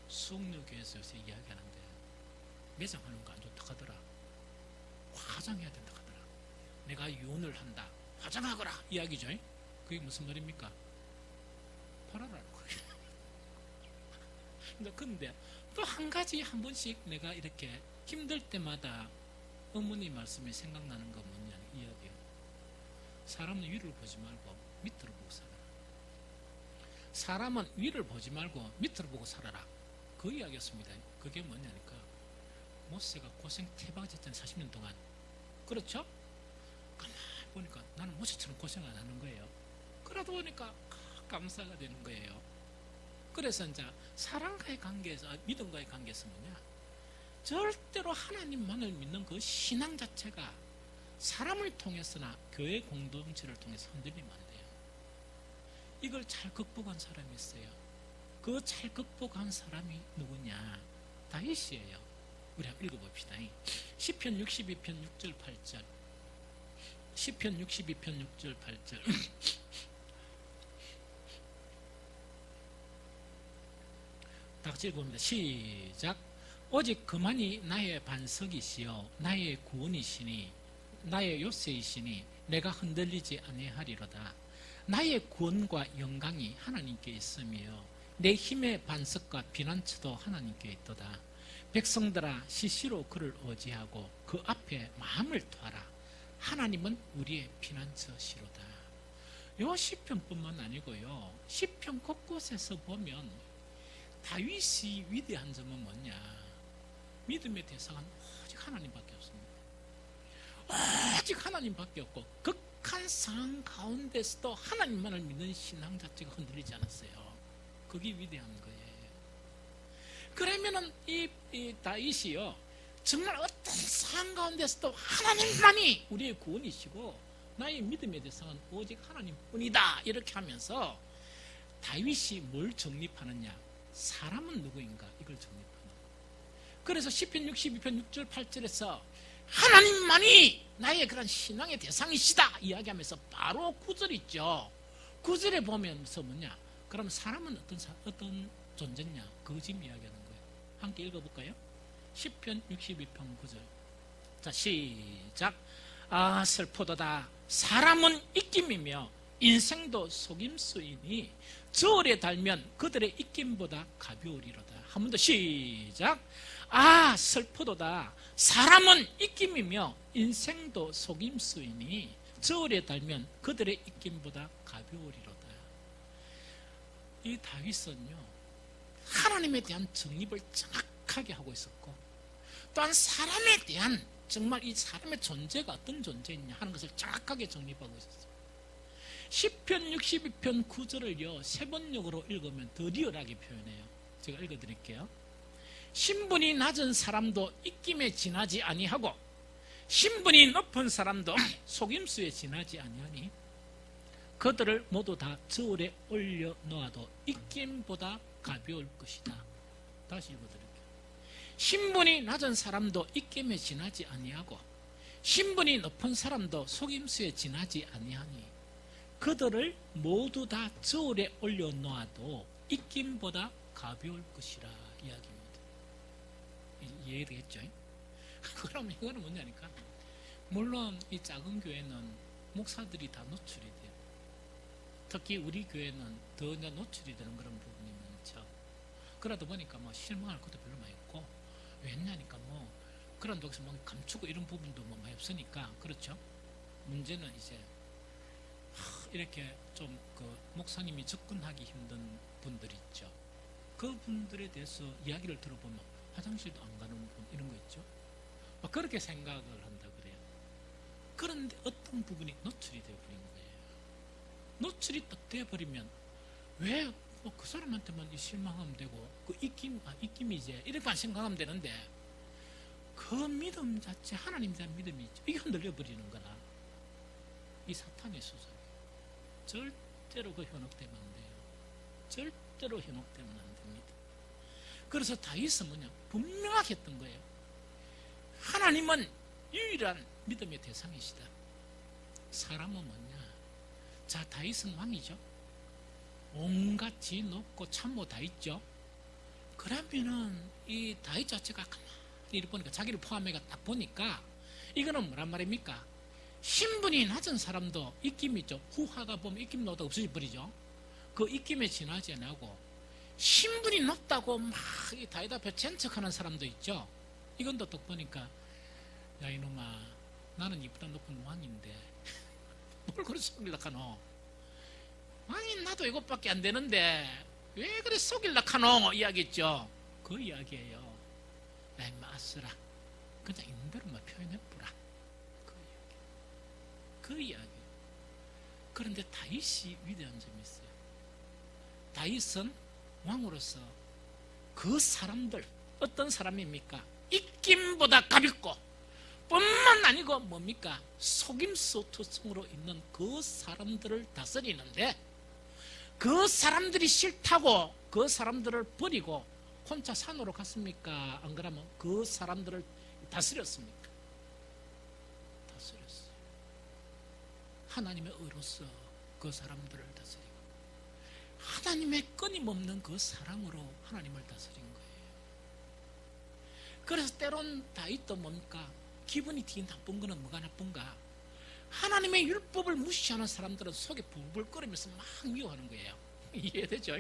수영로교회에서 요새 이야기하는데 매장하는 거 안 좋다 하더라. 화장해야 된다 하더라. 내가 유언을 한다. 화장하거라 이야기죠. 그게 무슨 말입니까? 팔아라는 거예요. 근데 또 한 가지 한 번씩 내가 이렇게 힘들 때마다 어머니 말씀이 생각나는 거 뭐냐 이야기예요. 사람은 위를 보지 말고 밑으로 보고 살아라. 사람은 위를 보지 말고 밑으로 보고 살아라. 그 이야기였습니다. 그게 뭐냐니까 모세가 고생 태바지했잖아요. 40년 동안. 그렇죠? 가만히 보니까 나는 모세처럼 고생 안 하는 거예요. 그러다 보니까 감사가 되는 거예요. 그래서 이제 사랑과의 관계에서 믿음과의 관계에서 뭐냐 절대로 하나님만을 믿는 그 신앙 자체가 사람을 통해서나 교회 공동체를 통해서 흔들리면 안 돼요. 이걸 잘 극복한 사람이 있어요. 그 잘 극복한 사람이 누구냐? 다윗이에요. 우리 한번 읽어봅시다. 시편 62편 6절 8절 시편 62편 6절 8절 다 같이 읽어봅니다. 시작. 오직 그만이 나의 반석이시요 나의 구원이시니 나의 요새이시니 내가 흔들리지 아니하리로다. 나의 구원과 영광이 하나님께 있으며 내 힘의 반석과 피난처도 하나님께 있도다. 백성들아 시시로 그를 의지하고 그 앞에 마음을 토하라. 하나님은 우리의 피난처시로다. 요 시편뿐만 아니고요, 시편 곳곳에서 보면 다윗이 위대한 점은 뭐냐? 믿음의 대상은 오직 하나님밖에 없습니다. 오직 하나님밖에 없고 극한 상황 가운데서도 하나님만을 믿는 신앙 자체가 흔들리지 않았어요. 그게 위대한 거예요. 그러면은 이 다윗이요, 정말 어떤 상황 가운데서도 하나님만이 우리의 구원이시고 나의 믿음의 대상은 오직 하나님뿐이다, 이렇게 하면서 다윗이 뭘 정립하느냐? 사람은 누구인가? 이걸 정립하는 거예요. 그래서 시편 62편 6절 8절에서 하나님만이 나의 그런 신앙의 대상이시다 이야기하면서 바로 9절 있죠. 9절에 보면서 뭐냐? 그럼 사람은 어떤 존재냐? 그 지금 이야기하는 거예요. 함께 읽어볼까요? 시편 62편 9절. 자, 시작. 아, 슬프도다. 사람은 입김이며 인생도 속임수이니 저울에 달면 그들의 입김보다 가벼우리로다. 한 번 더 시작. 아, 슬프도다. 사람은 입김이며 인생도 속임수이니 저울에 달면 그들의 입김보다 가벼우리로다. 이 다윗은요, 하나님에 대한 정립을 정확하게 하고 있었고, 또한 사람에 대한 정말 이 사람의 존재가 어떤 존재이냐 하는 것을 정확하게 정립하고 있었어요. 시편 62편 9절을요, 세 번역으로 읽으면 더 리얼하게 표현해요. 제가 읽어드릴게요. 신분이 낮은 사람도 입김에 지나지 아니하고 신분이 높은 사람도 속임수에 지나지 아니하니 그들을 모두 다 저울에 올려놓아도 입김보다 가벼울 것이다. 다시 읽어드릴게요. 신분이 낮은 사람도 입김에 지나지 아니하고 신분이 높은 사람도 속임수에 지나지 아니하니 그들을 모두 다 저울에 올려놓아도 입김보다 가벼울 것이라 이야기입니다. 이해되겠죠? 그럼 이거는 뭐냐니까, 물론 이 작은 교회는 목사들이 다 노출이 돼요. 특히 우리 교회는 더 노출이 되는 그런 부분이 많죠. 그러다 보니까 뭐 실망할 것도 별로 많이 없고, 왜냐니까 뭐 그런 데서 뭐 감추고 이런 부분도 뭐 많이 없으니까. 그렇죠? 문제는 이제 이렇게 좀 그 목사님이 접근하기 힘든 분들 있죠. 그 분들에 대해서 이야기를 들어보면 화장실도 안 가는 분, 이런 거 있죠. 막 그렇게 생각을 한다 그래요. 그런데 어떤 부분이 노출이 되어버린 거예요. 노출이 딱 되어버리면 왜 그 사람한테만 실망하면 되고 그 입김이지 이렇게만 생각하면 되는데, 그 믿음 자체, 하나님에 대한 믿음이 있죠. 이게 흔들려 버리는 거라. 이 사탄의 수작이에요. 절대로 그 현혹되면 안 돼요. 절대로 현혹되면 안 됩니다. 그래서 다윗은 뭐냐? 분명하게 했던 거예요. 하나님은 유일한 믿음의 대상이시다. 사람은 뭐냐? 자, 다윗은 왕이죠. 온갖 지 높고 참모 다 있죠. 그러면은 이 다윗 자체가 가만히 이렇게 보니까, 자기를 포함해가 딱 보니까 이거는 뭐란 말입니까? 신분이 낮은 사람도 입김이 있죠. 후하다 보면 입김 놓다 없어져 버리죠. 그 입김에 지나지 않고 신분이 높다고 막 다윗 앞에 젠척하는 사람도 있죠. 이건 또 보니까, 야 이놈아, 나는 이보다 높은 왕인데 뭘 그렇게 속일라 카노? 왕인 나도 이것밖에 안 되는데 왜 그래 속일라 카노? 이야기했죠. 그 이야기예요. 야 임마 아쓰라, 그냥 있는 대로만 표현해보라. 그 이야기. 그런데 다윗이 위대한 점이 있어요. 다윗은 왕으로서 그 사람들, 어떤 사람입니까? 입김보다 가볍고 뿐만 아니고 뭡니까? 속임수 투성으로 있는 그 사람들을 다스리는데, 그 사람들이 싫다고 그 사람들을 버리고 혼자 산으로 갔습니까? 안 그러면 그 사람들을 다스렸습니까? 다스렸어요. 하나님의 의로서 그 사람들을 다스리고 하나님의 끊임없는 그 사랑으로 하나님을 다스린 거예요. 그래서 때론 다윗도 뭡니까? 기분이 되게 나쁜 거는 뭐가 나쁜가? 하나님의 율법을 무시하는 사람들은 속에 불불 끓으면서 막 미워하는 거예요. 이해되죠?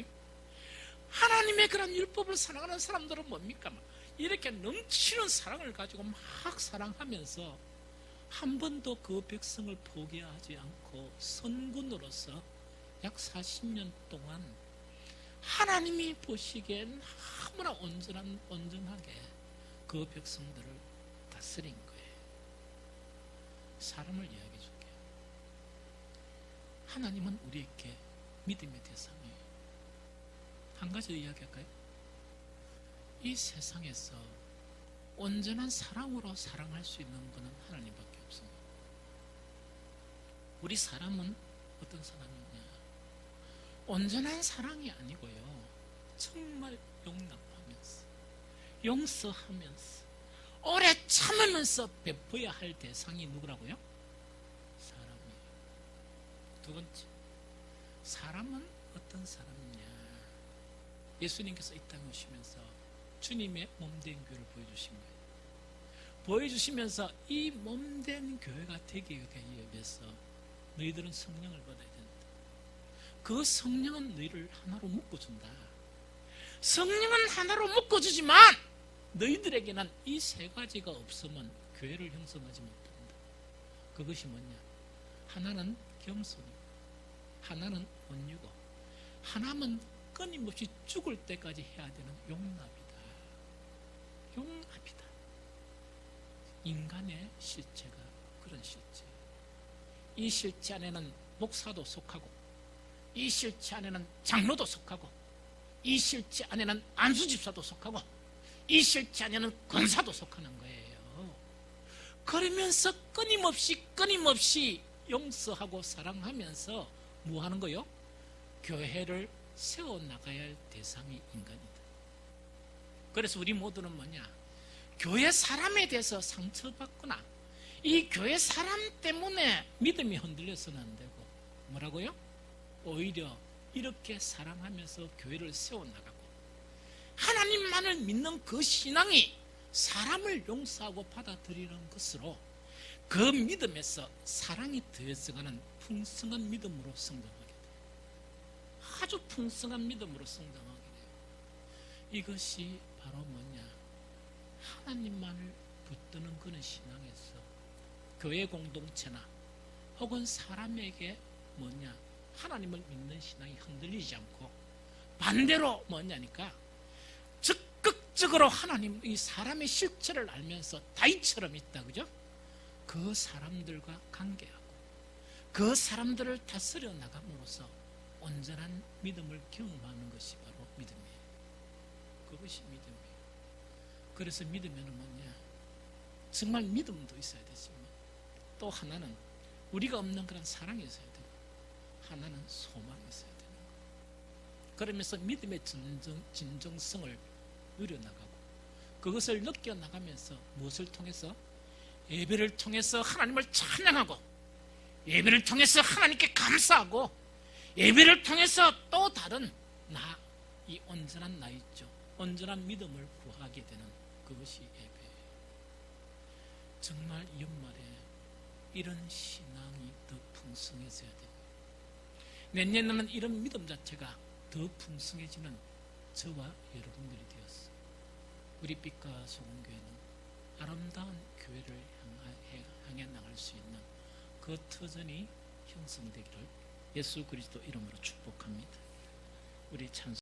하나님의 그런 율법을 사랑하는 사람들은 뭡니까? 이렇게 넘치는 사랑을 가지고 막 사랑하면서 한 번도 그 백성을 포기하지 않고 선군으로서 약 40년 동안 하나님이 보시기엔 너무나 온전하게 그 백성들을 다스린 거예요. 사람을 이야기해 줄게요. 하나님은 우리에게 믿음의 대상이에요. 한 가지 더 이야기할까요? 이 세상에서 온전한 사랑으로 사랑할 수 있는 분은 하나님밖에 없습니다. 우리 사람은 어떤 사람이냐? 온전한 사랑이 아니고요, 정말 용납하면서 용서하면서 오래 참으면서 베풀어야 할 대상이 누구라고요? 사람이에요. 두 번째, 사람은 어떤 사람이냐? 예수님께서 이 땅에 오시면서 주님의 몸된 교회를 보여주신 거예요. 보여주시면서 이 몸된 교회가 되기 위해서 너희들은 성령을 받아야 된다. 그 성령은 너희를 하나로 묶어준다. 성령은 하나로 묶어주지만 너희들에게는 이 세 가지가 없으면 교회를 형성하지 못한다. 그것이 뭐냐? 하나는 겸손이고, 하나는 온유고, 하나는 끊임없이 죽을 때까지 해야 되는 용납이다. 용납이다. 인간의 실체가 그런 실체예요. 이 실체 안에는 목사도 속하고, 이 실체 안에는 장로도 속하고, 이 실체 안에는 안수집사도 속하고, 이 실체 안에는 권사도 속하는 거예요. 그러면서 끊임없이 용서하고 사랑하면서 뭐 하는 거요? 교회를 세워나가야 할 대상이 인간이다. 그래서 우리 모두는 뭐냐? 교회 사람에 대해서 상처받거나 이 교회 사람 때문에 믿음이 흔들려서는 안 되고, 뭐라고요? 오히려 이렇게 사랑하면서 교회를 세워나가고, 하나님만을 믿는 그 신앙이 사람을 용서하고 받아들이는 것으로 그 믿음에서 사랑이 더해져가는 풍성한 믿음으로 성장하게 돼요. 아주 풍성한 믿음으로 성장하게 돼요. 이것이 바로 뭐냐? 하나님만을 붙드는 그런 신앙에서 교회 공동체나 혹은 사람에게 뭐냐? 하나님을 믿는 신앙이 흔들리지 않고, 반대로 뭐냐니까 적극적으로 하나님, 이 사람의 실체를 알면서 다이처럼 있다, 그죠? 그 사람들과 관계하고 그 사람들을 다스려 나감으로써 온전한 믿음을 경험하는 것이 바로 믿음이에요. 그것이 믿음이에요. 그래서 믿으면 뭐냐? 정말 믿음도 있어야 되지만 또 하나는 우리가 없는 그런 사랑이 있어야 되고, 하나는 소망이 있어야 되는 거예요. 그러면서 믿음의 진정성을 누려나가고, 그것을 느껴나가면서 무엇을 통해서? 예배를 통해서 하나님을 찬양하고, 예배를 통해서 하나님께 감사하고, 예배를 통해서 또 다른 이 온전한 나 있죠, 온전한 믿음을 구하게 되는 그것이 예배예요. 정말 이 연말에 이런 신앙이 더 풍성해져야 됩니다. 내년에는 이런 믿음 자체가 더 풍성해지는 저와 여러분들이 되었어요. 우리 빛과 소금교회는 아름다운 교회를 향해 나갈 수 있는 그 터전이 형성되기를 예수 그리스도 이름으로 축복합니다. 우리 찬송